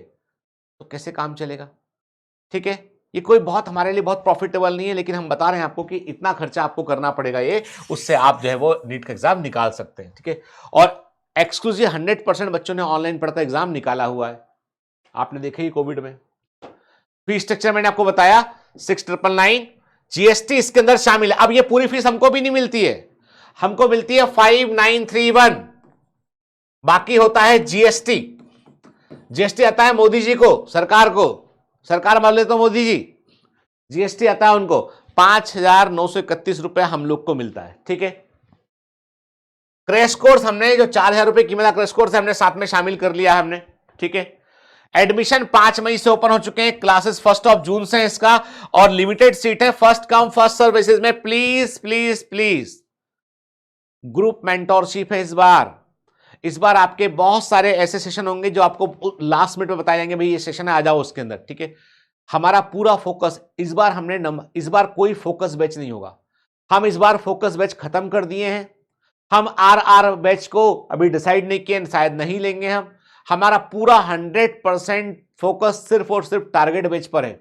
तो कैसे काम चलेगा, ठीक है। ये कोई बहुत हमारे लिए बहुत प्रॉफिटेबल नहीं है, लेकिन हम बता रहे हैं आपको कि इतना खर्चा आपको करना पड़ेगा, ये उससे आप जो है वो नीट का एग्जाम निकाल सकते हैं, ठीक है। और एक्सक्लूसिव 100% बच्चों ने ऑनलाइन पढ़कर एग्जाम निकाला हुआ है, आपने देखा ही कोविड में। फीस स्ट्रक्चर मैंने आपको बताया 6,999, जीएसटी इसके अंदर शामिल है। अब ये पूरी फीस हमको भी नहीं मिलती है, हमको मिलती है 5,931, बाकी होता है जीएसटी। जीएसटी आता है मोदी जी को, सरकार को, सरकार मान लेते मोदी जी, जीएसटी आता है उनको, 5,931 रुपए हम लोग को मिलता है, ठीक है। क्रैश कोर्स हमने जो 4,000 रुपए कीमत का क्रैश कोर्स है हमने साथ में शामिल कर लिया है हमने, ठीक है। एडमिशन 5 मई से ओपन हो चुके हैं, क्लासेस 1 जून से है इसका, और लिमिटेड सीट है, first come first serve basis में। Please please please, group mentorship है इस बार आपके बहुत सारे ऐसे सेशन होंगे जो आपको लास्ट मिनट में बताए जाएंगे, भाई ये सेशन है, आ जाओ उसके अंदर, ठीक है। हमारा पूरा फोकस इस बार इस बार कोई फोकस बैच नहीं होगा, हम इस बार फोकस बैच खत्म कर दिए हैं। हम आर बैच को अभी डिसाइड नहीं किए, शायद नहीं लेंगे हम। हमारा पूरा 100% फोकस सिर्फ और सिर्फ टारगेट बैच पर है।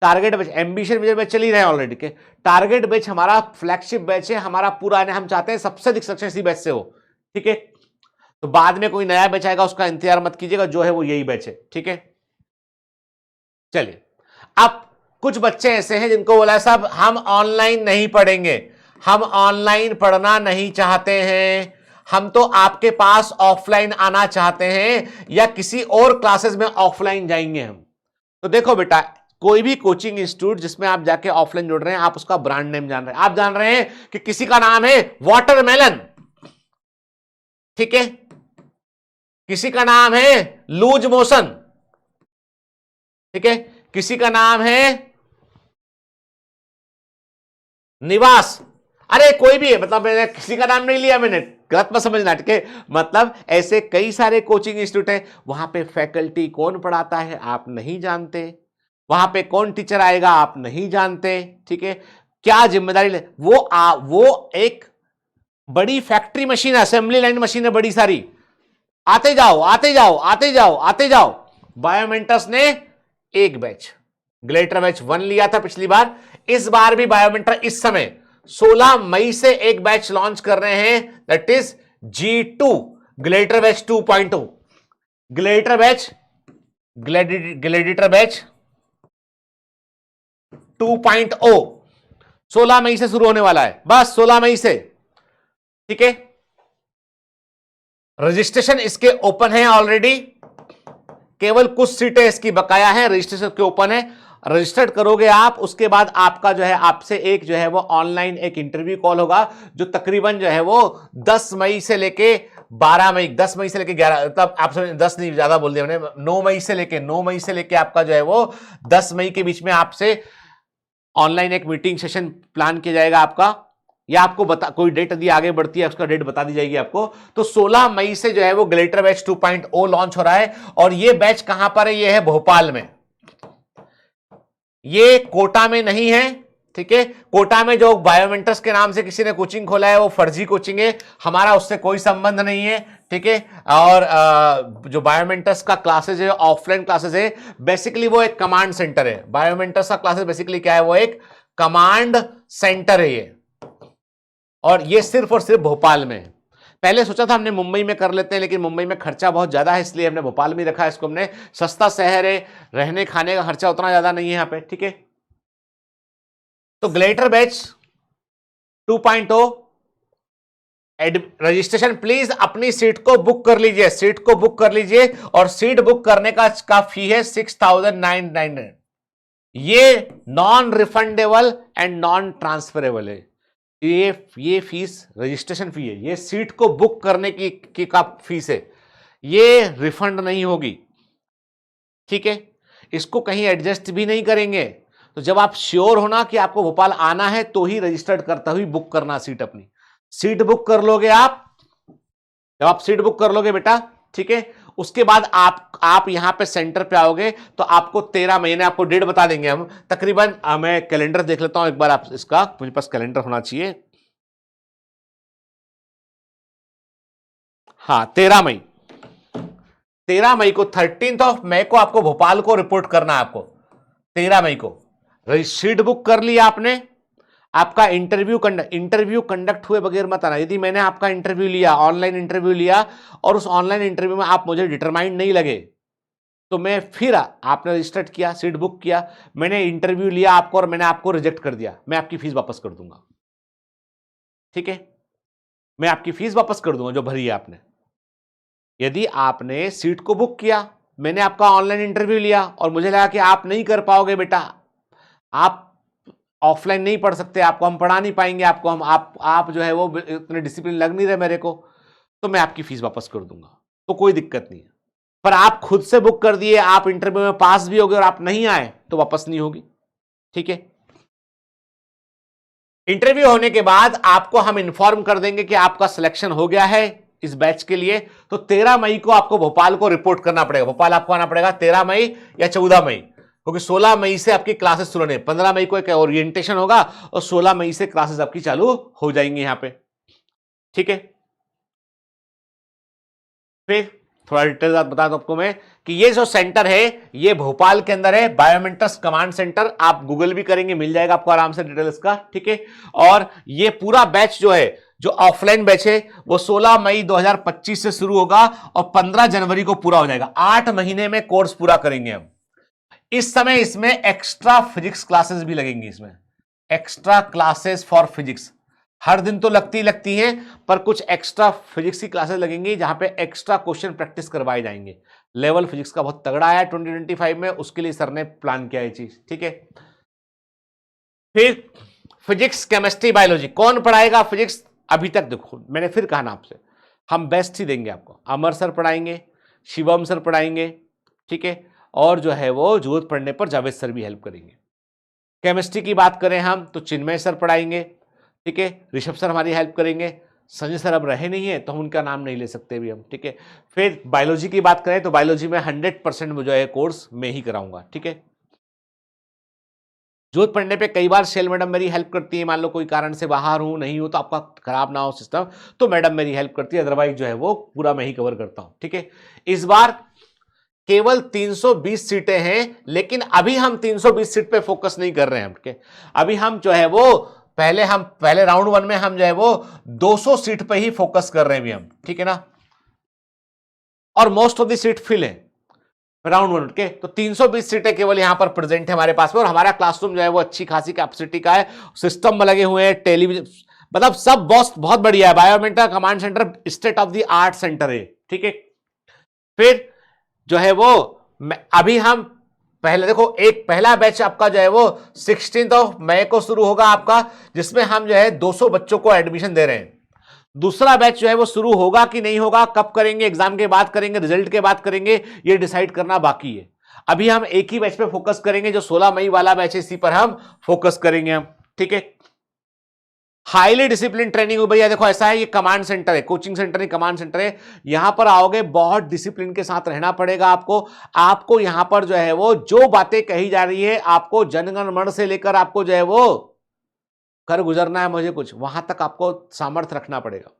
टारगेट बैच, एम्बिशन बैच चल ही रहे हैं ऑलरेडी के, टारगेट बैच हमारा फ्लैगशिप बैच है, हमारा पूरा, हम चाहते हैं सबसे अधिक सक्सेस इसी बैच से हो, ठीक है। तो बाद में कोई नया बैच आएगा उसका इंतजार मत कीजिएगा, जो है वो यही बैच है, ठीक है। चलिए, अब कुछ बच्चे ऐसे हैं जिनको बोला साहब हम ऑनलाइन नहीं पढ़ेंगे, हम ऑनलाइन पढ़ना नहीं चाहते हैं, हम तो आपके पास ऑफलाइन आना चाहते हैं या किसी और क्लासेस में ऑफलाइन जाएंगे हम। तो देखो बेटा, कोई भी कोचिंग इंस्टीट्यूट जिसमें आप जाके ऑफलाइन जुड़ रहे हैं, आप उसका ब्रांड नेम जान रहे हैं। आप जान रहे हैं कि किसी का नाम है वाटरमेलन, ठीक है, किसी का नाम है लूज मोशन, ठीक है, किसी का नाम है निवास। अरे कोई भी है, मतलब मैंने किसी का नाम नहीं लिया, मैंने गलत मत समझना, ठीक है। मतलब ऐसे कई सारे कोचिंग इंस्टीट्यूट है, वहां पे फैकल्टी कौन पढ़ाता है आप नहीं जानते, वहां पे कौन टीचर आएगा आप नहीं जानते, ठीक है। क्या जिम्मेदारी ले, वो एक बड़ी factory machine, assembly line machine है बड़ी सारी, आते जाओ आते जाओ आते जाओ आते जाओ। बायोमेंटस ने एक बैच, ग्लेटर बैच 1 लिया था पिछली बार, इस बार भी बायोमेंटर इस समय 16 मई से एक बैच लॉन्च कर रहे हैं, that is G2 gladiator batch 2.0, gladiator batch, gladiator batch 2.0 16 मई से शुरू होने वाला है, बस 16 मई से, ठीक है। रजिस्ट्रेशन इसके ओपन है ऑलरेडी, केवल कुछ सीटें इसकी बकाया है, रजिस्ट्रेशन के ओपन है। रजिस्टर्ड करोगे आप, उसके बाद आपका जो है, आपसे एक जो है वो ऑनलाइन एक इंटरव्यू कॉल होगा, जो तकरीबन जो है वो 10 मई से लेके 12 मई, 10 मई से लेके 11, तब आप समझ, 10 नहीं ज्यादा बोल दिया मैंने, 9 मई से लेके आपका जो है वो 10 मई के बीच में आपसे ऑनलाइन एक मीटिंग सेशन प्लान किया जाएगा आपका, या आपको बता, कोई डेट यदि आगे बढ़ती है उसका डेट बता दी जाएगी आपको। तो 16 मई से जो है वो ग्लेटर बैच 2.0 लॉन्च हो रहा है, और ये बैच कहां पर है, ये है भोपाल में, ये कोटा में नहीं है, ठीक है। कोटा में जो बायोमेंटर्स के नाम से किसी ने कोचिंग खोला है वो फर्जी कोचिंग है, हमारा उससे कोई संबंध नहीं है, ठीक है। और जो बायोमेंटर्स का क्लासेस है, ऑफलाइन क्लासेस है, बेसिकली वो एक कमांड सेंटर है। बायोमेंटर्स का क्लासेस बेसिकली क्या है, वो एक कमांड सेंटर है ये, और ये सिर्फ और सिर्फ भोपाल में है। पहले सोचा था हमने मुंबई में कर लेते हैं, लेकिन मुंबई में खर्चा बहुत ज्यादा है, इसलिए हमने भोपाल में रखा है इसको। हमने सस्ता शहर है, रहने खाने का खर्चा उतना ज्यादा नहीं है यहाँ पे, ठीक है। तो ग्लेटर बैच 2.0 रजिस्ट्रेशन, प्लीज अपनी सीट को बुक कर लीजिए, सीट को बुक कर लीजिए, और सीट बुक करने का फी है 6,999। ये non refundable and non transferable है। ये फीस रजिस्ट्रेशन फी है, ये सीट को बुक करने की का फीस है, ये रिफंड नहीं होगी, ठीक है। इसको कहीं एडजस्ट भी नहीं करेंगे। तो जब आप श्योर होना कि आपको भोपाल आना है, तो ही रजिस्टर्ड करता हुई बुक करना सीट अपनी। सीट बुक कर लोगे आप, जब आप सीट बुक कर लोगे बेटा, ठीक है, उसके बाद आप यहां पे सेंटर पे आओगे, तो आपको 13 महीने, आपको डेट बता देंगे हम तकरीबन। मैं कैलेंडर देख लेता हूं एक बार, आप इसका, मुझे पास कैलेंडर होना चाहिए। हाँ, 13 मई, 13 मई को, 13 मई को आपको भोपाल को रिपोर्ट करना है आपको। 13 मई को सीट बुक कर लिया आपने, आपका इंटरव्यू कंडक्ट हुए बगैर मत आना। यदि मैंने आपका इंटरव्यू लिया, ऑनलाइन इंटरव्यू लिया, और उस ऑनलाइन इंटरव्यू में आप मुझे डिटरमाइंड नहीं लगे, तो मैं फिर, आपने रजिस्टर्ड किया, सीट बुक किया, मैंने इंटरव्यू लिया आपको और मैंने आपको रिजेक्ट कर दिया, मैं आपकी फीस वापस कर दूंगा, ठीक है। मैं आपकी फीस वापस कर दूंगा जो भरी है आपने। यदि आपने सीट को बुक किया, मैंने आपका ऑनलाइन इंटरव्यू लिया, और मुझे लगा कि आप नहीं कर पाओगे बेटा, आप ऑफलाइन नहीं पढ़ सकते, आपको हम पढ़ा नहीं पाएंगे, आपको हम आप जो है वो इतने डिसिप्लिन लग नहीं रहे मेरे को, तो मैं आपकी फीस वापस कर दूंगा, तो कोई दिक्कत नहीं है। पर आप खुद से बुक कर दिए, आप इंटरव्यू में पास भी हो गए और आप नहीं आए, तो वापस नहीं होगी, ठीक है। इंटरव्यू होने के बाद आपको हम इंफॉर्म कर देंगे कि आपका सिलेक्शन हो गया है इस बैच के लिए। तो 13 मई को आपको भोपाल को रिपोर्ट करना पड़ेगा, भोपाल आपको आना पड़ेगा 13 मई या 14 मई, क्योंकि 16 मई से आपकी क्लासेस शुरू होने, 15 मई को एक ओरिएंटेशन होगा, और 16 मई से क्लासेस आपकी चालू हो जाएंगी यहां पे, ठीक है। फिर थोड़ा डिटेल बता दूं आपको मैं कि ये जो सेंटर है ये भोपाल के अंदर है, बायोमेंटर्स कमांड सेंटर। आप गूगल भी करेंगे, मिल जाएगा आपको आराम से डिटेल इसका, ठीक है। और ये पूरा बैच जो है, जो ऑफलाइन बैच है, वो 16 मई 2025 से शुरू होगा और 15 जनवरी को पूरा हो जाएगा। 8 महीने में कोर्स पूरा करेंगे हम। इस समय इसमें एक्स्ट्रा फिजिक्स क्लासेस भी लगेंगी, इसमें एक्स्ट्रा क्लासेस फॉर फिजिक्स। हर दिन तो लगती हैं, पर कुछ एक्स्ट्रा फिजिक्स की क्लासेस लगेंगी जहां पे एक्स्ट्रा क्वेश्चन प्रैक्टिस करवाए जाएंगे। लेवल फिजिक्स का बहुत तगड़ा है 2025 में, उसके लिए सर ने प्लान किया ये चीज, ठीक है। फिर फिजिक्स, केमिस्ट्री, बायोलॉजी कौन पढ़ाएगा फिजिक्स? अभी तक देखो मैंने फिर कहा ना आपसे, हम बेस्ट ही देंगे आपको। अमर सर पढ़ाएंगे, शिवम सर पढ़ाएंगे, ठीक है, और जो है वो जरूरत पड़ने पर जावेद सर भी हेल्प करेंगे। केमिस्ट्री की बात करें हम तो चिन्मय सर पढ़ाएंगे, ठीक है, ऋषभ सर हमारी हेल्प करेंगे। संजय सर अब रहे नहीं है तो हम उनका नाम नहीं ले सकते भी हम, ठीक है। फिर बायोलॉजी की बात करें तो बायोलॉजी में 100% जो है कोर्स मैं ही कराऊंगा, ठीक है। जरूरत पड़ने पे कई बार शेल मैडम मेरी हेल्प करती है, मान लो कोई कारण से बाहर हूं, नहीं हूं, तो आपका खराब ना हो सिस्टम, तो मैडम मेरी हेल्प करती है, अदरवाइज जो है वो पूरा मैं ही कवर करता हूं, ठीक है। इस बार केवल 320 सीटें हैं, लेकिन अभी हम 320 सीट पे फोकस नहीं कर रहे हैं, ठीक है। अभी हम जो है वो पहले राउंड 1 में हम जो है वो 200 सीट पे ही फोकस कर रहे हैं हम, ठीक है ना, और most of the seat fill है राउंड 1 के। तो 320 सीटें केवल यहां पर प्रेजेंट है हमारे पास में, और हमारा क्लासरूम जो है वो अच्छी खासी कैपेसिटी का है, सिस्टम लगे हुए हैं, टेलीविजन, मतलब सब बहुत बढ़िया है। Biomentor command centre state of the art centre है, ठीक है। फिर जो है वो अभी हम पहले देखो, एक पहला बैच आपका जो है वो 16 मई को शुरू होगा आपका, जिसमें हम जो है 200 बच्चों को एडमिशन दे रहे हैं। दूसरा बैच जो है वो शुरू होगा कि नहीं होगा, कब करेंगे, एग्जाम के बाद करेंगे, रिजल्ट के बाद करेंगे, ये डिसाइड करना बाकी है। अभी हम एक ही बैच पे फोकस करेंगे, जो 16 मई वाला बैच है, इसी पर हम फोकस करेंगे हम, ठीक है। हाईली डिसिप्लिन ट्रेनिंग हो भैया, देखो ऐसा है, ये कमांड सेंटर है, कोचिंग सेंटर नहीं कमांड सेंटर है। यहां पर आओगे बहुत डिसिप्लिन के साथ रहना पड़ेगा आपको यहां पर जो है वो जो बातें कही जा रही है, आपको जनगण मन से लेकर आपको जो है वो कर गुजरना है, मुझे कुछ वहां तक आपको सामर्थ्य रखना पड़ेगा।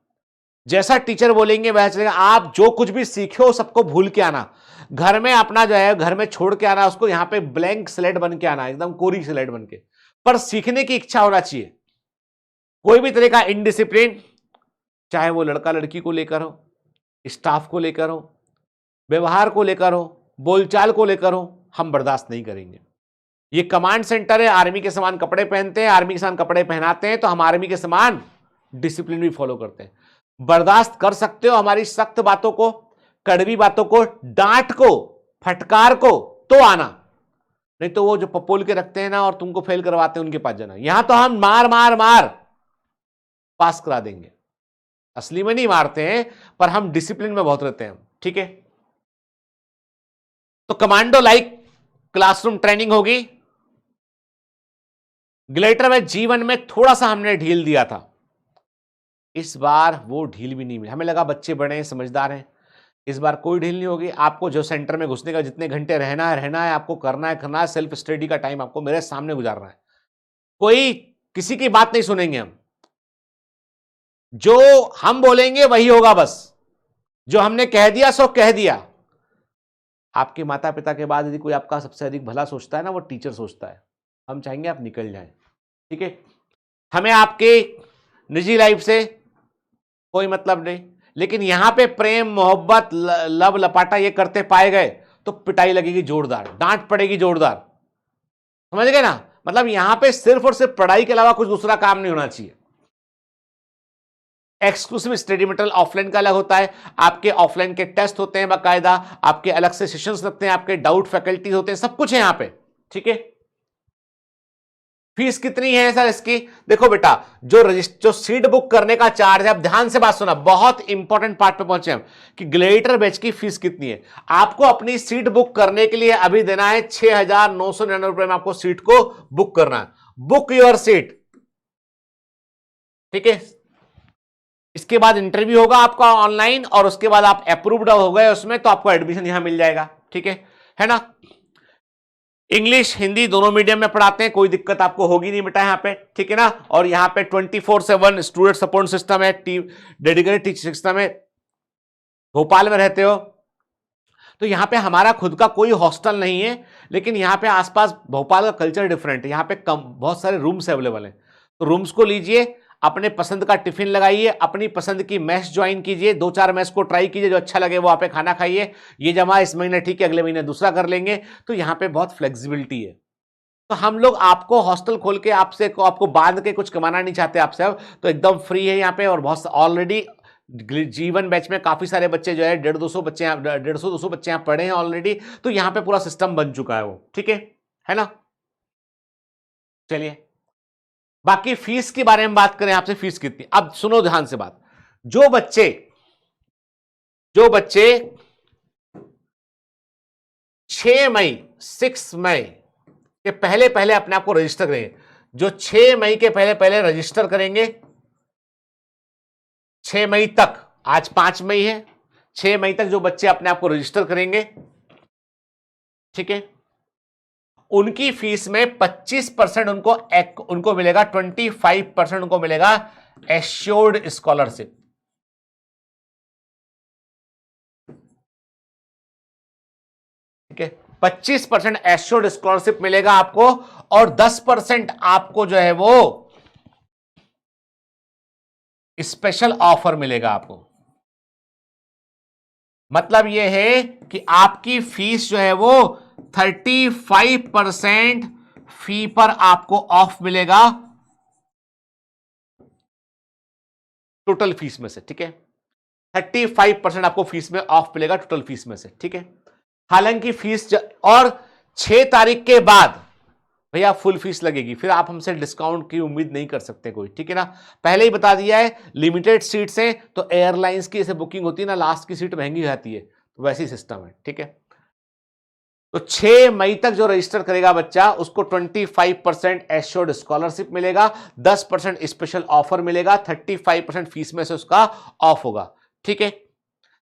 जैसा टीचर बोलेंगे वैसा चलेगा। आप जो कुछ भी सीखे हो सबको भूल के आना, घर में अपना जो है घर में छोड़ के आना, उसको यहां पे ब्लैंक स्लेट बन के आना, एकदम कोरी स्लेट बन के, पर सीखने की इच्छा होना चाहिए। कोई भी तरह का इनडिसिप्लिन, चाहे वो लड़का लड़की को लेकर हो, स्टाफ को लेकर हो, व्यवहार को लेकर हो, बोलचाल को लेकर हो, हम बर्दाश्त नहीं करेंगे। ये कमांड सेंटर है, आर्मी के समान कपड़े पहनते हैं, आर्मी के समान कपड़े पहनाते हैं, तो हम आर्मी के समान डिसिप्लिन भी फॉलो करते हैं। बर्दाश्त कर सकते हो हमारी सख्त बातों को, कड़वी बातों को, डांट को, फटकार को, तो आना, नहीं तो वो जो पपोल के रखते हैं ना और तुमको फेल करवाते हैं उनके पास जाना। यहां तो हम मार मार मार पास करा देंगे, असली में नहीं मारते हैं, पर हम डिसिप्लिन में बहुत रहते हैं, ठीक है। तो कमांडो लाइक क्लासरूम ट्रेनिंग होगी। ग्लेटर में जीवन में थोड़ा सा हमने ढील दिया था, इस बार वो ढील भी नहीं मिली। हमें लगा बच्चे बड़े हैं, समझदार हैं, इस बार कोई ढील नहीं होगी। आपको जो सेंटर में घुसने का जितने घंटे रहना है, आपको करना है, सेल्फ स्टडी का टाइम आपको मेरे सामने गुजारना है। कोई किसी की बात नहीं सुनेंगे हम, जो हम बोलेंगे वही होगा, बस जो हमने कह दिया सो कह दिया। आपके माता पिता के बाद यदि कोई आपका सबसे अधिक भला सोचता है ना, वो टीचर सोचता है। हम चाहेंगे आप निकल जाएं, ठीक है। हमें आपके निजी लाइफ से कोई मतलब नहीं, लेकिन यहां पे प्रेम मोहब्बत लब लपाटा ये करते पाए गए तो पिटाई लगेगी जोरदार, डांट पड़ेगी जोरदार, समझ गए ना। मतलब यहां पे सिर्फ और सिर्फ पढ़ाई के अलावा कुछ दूसरा काम नहीं होना चाहिए। एक्सक्लूसिव स्टडी मटेरियल ऑफलाइन का अलग होता है, आपके ऑफलाइन के टेस्ट होते हैं बाकायदा, आपके अलग से सेशंस लगते हैं, आपके डाउट फैकल्टीज होते हैं, सब कुछ है यहां पे, ठीक है। फीस कितनी है सर इसकी? देखो बेटा, जो सीट बुक करने का चार्ज है, आप ध्यान से बात सुना, बहुत इंपॉर्टेंट पार्ट पे पहुंचे हम कि ग्लेडिएटर बैच की फीस कितनी है। आपको अपनी सीट बुक करने के लिए अभी देना है 6,999 रुपए में, आपको सीट को बुक करना है। बुक योर सीट, ठीक है। इसके बाद इंटरव्यू होगा आपका ऑनलाइन, और उसके बाद आप अप्रूव्ड हो गए उसमें तो आपको एडमिशन यहां मिल जाएगा, ठीक है ना। इंग्लिश हिंदी दोनों मीडियम में पढ़ाते हैं, कोई दिक्कत आपको होगी नहीं बेटा यहाँ पे, ठीक है ना। और यहाँ पे 24/7 स्टूडेंट सपोर्ट सिस्टम है, डेडिकेटेड टीचिंग सिस्टम है। भोपाल में रहते हो तो यहाँ पे हमारा खुद का कोई हॉस्टल नहीं है, लेकिन यहाँ पे आसपास भोपाल का कल्चर डिफरेंट है, यहाँ पे बहुत सारे रूम्स अवेलेबल हैं, तो रूम्स को लीजिए, अपने पसंद का टिफिन लगाइए, अपनी पसंद की मैस ज्वाइन कीजिए, 2-4 मैस को ट्राई कीजिए, जो अच्छा लगे वो आप खाना खाइए। ये जमा इस महीने ठीक है, अगले महीने दूसरा कर लेंगे, तो यहाँ पे बहुत फ्लेक्सिबिलिटी है। तो हम लोग आपको हॉस्टल खोल के आपसे को आपको बांध के कुछ कमाना नहीं चाहते आपसे, अब तो एकदम फ्री है यहाँ पे। और बहुत ऑलरेडी जीवन बैच में काफी सारे बच्चे जो है 150-200 बच्चे 150-200 बच्चे यहाँ पढ़े हैं ऑलरेडी, तो यहाँ पे पूरा सिस्टम बन चुका है वो, ठीक है ना। चलिए बाकी फीस के बारे में बात करें आपसे, फीस कितनी। अब सुनो ध्यान से बात, जो बच्चे 6 मई 6 मई के पहले पहले अपने आप को रजिस्टर करेंगे, जो 6 मई के पहले पहले रजिस्टर करेंगे, 6 मई तक, आज 5 मई है, 6 मई तक जो बच्चे अपने आप को रजिस्टर करेंगे, ठीक है, उनकी फीस में 25% उनको मिलेगा, 25% उनको मिलेगा एश्योर्ड स्कॉलरशिप। ठीक है, 25% एश्योर्ड स्कॉलरशिप मिलेगा आपको, और 10% आपको जो है वो स्पेशल ऑफर मिलेगा आपको। मतलब यह है कि आपकी फीस जो है वो 35% फी पर आपको ऑफ मिलेगा टोटल फीस में से, ठीक है, 35% आपको फीस में ऑफ मिलेगा टोटल फीस में से, ठीक है। हालांकि फीस और 6 तारीख के बाद भैया फुल फीस लगेगी, फिर आप हमसे डिस्काउंट की उम्मीद नहीं कर सकते कोई, ठीक है ना। पहले ही बता दिया है, लिमिटेड सीट्स हैं, तो एयरलाइंस की ऐसे बुकिंग होती है ना, लास्ट की सीट महंगी जाती है, तो वैसी सिस्टम है, ठीक है। तो 6 मई तक जो रजिस्टर करेगा बच्चा, उसको 25% एश्योर्ड स्कॉलरशिप मिलेगा, 10% स्पेशल ऑफर मिलेगा, 35% फीस में से उसका ऑफ होगा, ठीक है,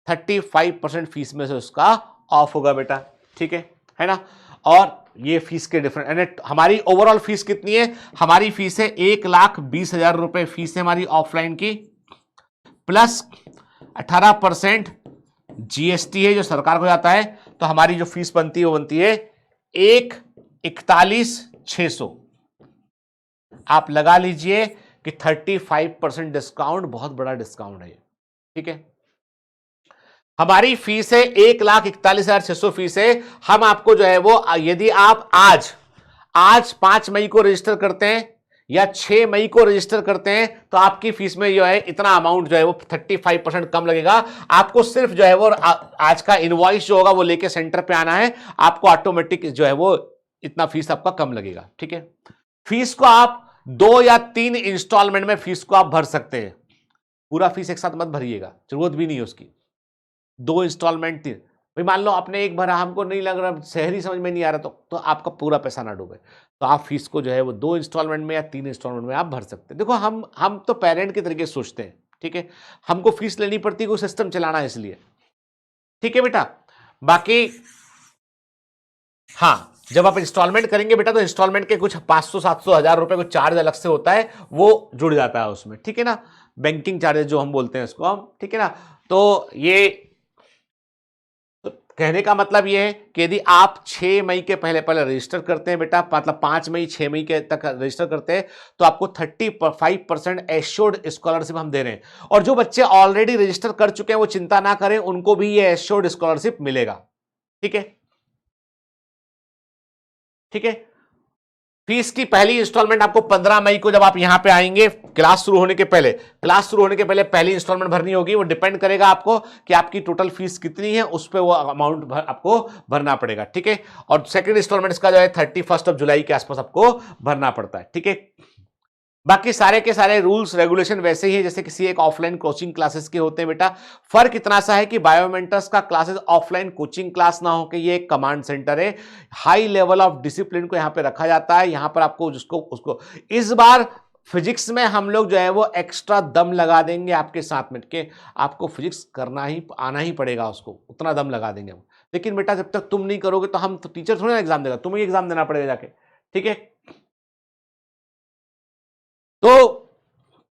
35% फीस में से उसका ऑफ होगा बेटा, ठीक है ना। और ये फीस के डिफरेंट, हमारी ओवरऑल फीस कितनी है, हमारी फीस है 1,20,000 रुपए फीस है हमारी ऑफलाइन की, प्लस 18% जीएसटी है जो सरकार को जाता है, तो हमारी जो फीस बनती है वो बनती है 1,41,600। आप लगा लीजिए कि 35% डिस्काउंट बहुत बड़ा डिस्काउंट है, ठीक है। हमारी फीस है 1,41,600 फीस है। हम आपको जो है वो, यदि आप आज 5 मई को रजिस्टर करते हैं या 6 मई को रजिस्टर करते हैं, तो आपकी फीस में जो है इतना अमाउंट जो है वो 35% कम लगेगा। आपको सिर्फ जो है वो आज का इनवॉइस जो होगा वो लेके सेंटर पे आना है, आपको ऑटोमेटिक जो है वो इतना फीस आपका कम लगेगा, ठीक है। फीस को आप 2 या 3 इंस्टॉलमेंट में फीस को आप भर सकते हैं, पूरा फीस एक साथ मत भरिएगा, जरूरत भी नहीं है उसकी। 2 इंस्टॉलमेंट थी भाई, मान लो आपने एक भरा, हमको नहीं लग रहा, शहरी समझ में नहीं आ रहा, तो आपका पूरा पैसा ना डूबे, तो आप फीस को जो है वो 2 इंस्टॉलमेंट में या 3 इंस्टॉलमेंट में आप भर सकते हैं। देखो हम तो पेरेंट के तरीके से सोचते हैं, ठीक है, हमको फीस लेनी पड़ती है कोई सिस्टम चलाना है इसलिए, ठीक है बेटा। बाकी हाँ, जब आप इंस्टॉलमेंट करेंगे बेटा, तो इंस्टॉलमेंट के कुछ 500-700 हजार रुपए को चार्ज अलग से होता है, वो जुड़ जाता है उसमें, ठीक है ना, बैंकिंग चार्जेस जो हम बोलते हैं इसको हम, ठीक है ना। तो ये कहने का मतलब यह है कि यदि आप 6 मई के पहले पहले रजिस्टर करते हैं बेटा, मतलब 5 मई 6 मई के तक रजिस्टर करते हैं, तो आपको 35% एश्योर्ड स्कॉलरशिप हम दे रहे हैं। और जो बच्चे ऑलरेडी रजिस्टर कर चुके हैं वो चिंता ना करें, उनको भी ये एश्योर्ड स्कॉलरशिप मिलेगा, ठीक है, ठीक है। फीस की पहली इंस्टॉलमेंट आपको 15 मई को, जब आप यहां पे आएंगे क्लास शुरू होने के पहले, पहली इंस्टॉलमेंट भरनी होगी। वो डिपेंड करेगा आपको कि आपकी टोटल फीस कितनी है, उस पर वो अमाउंट आपको भरना पड़ेगा, ठीक है। और सेकंड इंस्टॉलमेंट इसका जो है 31 जुलाई के आसपास आपको भरना पड़ता है, ठीक है। बाकी सारे के सारे रूल्स रेगुलेशन वैसे ही है जैसे किसी एक ऑफलाइन कोचिंग क्लासेस के होते हैं बेटा। फर्क इतना सा है कि बायोमेंटर्स का क्लासेस ऑफलाइन कोचिंग क्लास ना हो के ये एक कमांड सेंटर है, हाई लेवल ऑफ डिसिप्लिन को यहां पे रखा जाता है। यहां पर आपको जिसको उसको इस बार फिजिक्स में हम लोग जो है वो एक्स्ट्रा दम लगा देंगे आपके साथ में के, आपको फिजिक्स करना ही आना ही पड़ेगा, उसको उतना दम लगा देंगे हम। लेकिन बेटा जब तक तुम नहीं करोगे तो हम तो टीचर थोड़ी ना एग्जाम देगा, तुम्हें एग्जाम देना पड़ेगा जाके, ठीक है। तो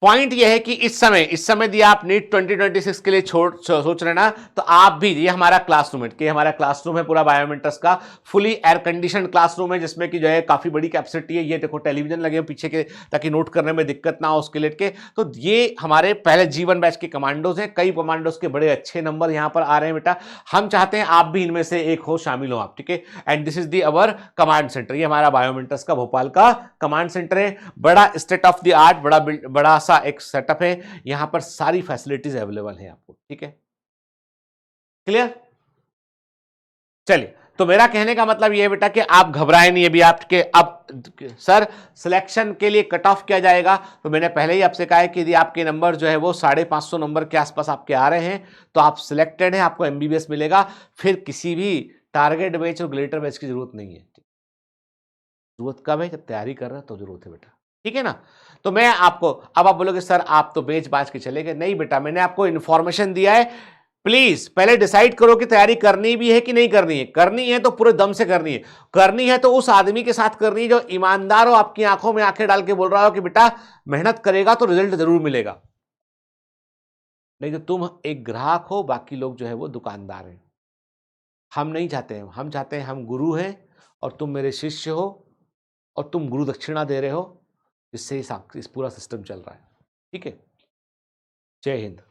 पॉइंट यह है कि इस समय दिया आप नीट 2026 के लिए सोच रहे ना, तो आप भी, ये हमारा क्लासरूम है कि हमारा क्लासरूम है पूरा बायोमेट्रिक्स का, फुली एयर कंडीशन क्लासरूम है जिसमें कि जो है काफी बड़ी कैपेसिटी है। ये देखो टेलीविजन लगे हैं पीछे के, ताकि नोट करने में दिक्कत ना हो उसके लिए के। तो ये हमारे पहले G1 बैच के कमांडोज हैं, कई कमांडोज के बड़े अच्छे नंबर यहां पर आ रहे हैं बेटा। हम चाहते हैं आप भी इनमें से एक हो, शामिल हो आप, ठीक है। And this is the our command centre, ये हमारा बायोमेट्रिक्स का भोपाल का कमांड सेंटर है। बड़ा स्टेट ऑफ द आर्ट, बड़ा सा एक सेटअप है, यहां पर सारी फैसिलिटीज अवेलेबल है आपको, ठीक है। क्लियर? चलिए, तो मेरा कहने का मतलब यह बेटा कि आप घबराए नहीं अभी आपके। अब सर सिलेक्शन के लिए कट ऑफ किया जाएगा, तो मैंने पहले ही आपसे कहा है कि यदि आपके नंबर जो है वो 550 नंबर के आसपास आपके आ रहे हैं तो आप सिलेक्टेड हैं, आपको एमबीबीएस मिलेगा। फिर किसी भी टारगेट बैच और ग्लेटर बैच की जरूरत नहीं है। जरूरत कब है? जब तैयारी कर रहे हैं तो जरूरत है बेटा, ठीक है ना। तो मैं आपको, अब आप बोलोगे सर आप तो बेच बाज के चले गए। नहीं बेटा, मैंने आपको इन्फॉर्मेशन दिया है। प्लीज पहले डिसाइड करो कि तैयारी करनी भी है कि नहीं करनी है। करनी है तो पूरे दम से करनी है। करनी है तो उस आदमी के साथ करनी है जो ईमानदार हो, आपकी आंखों में आंखें डाल के बोल रहा हो कि बेटा मेहनत करेगा तो रिजल्ट जरूर मिलेगा। नहीं तो तुम एक ग्राहक हो, बाकी लोग जो है वो दुकानदार हैं। हम नहीं चाहते हैं, हम चाहते हैं हम गुरु हैं और तुम मेरे शिष्य हो, और तुम गुरु दक्षिणा दे रहे हो, इससे इस पूरा सिस्टम चल रहा है, ठीक है। जय हिंद।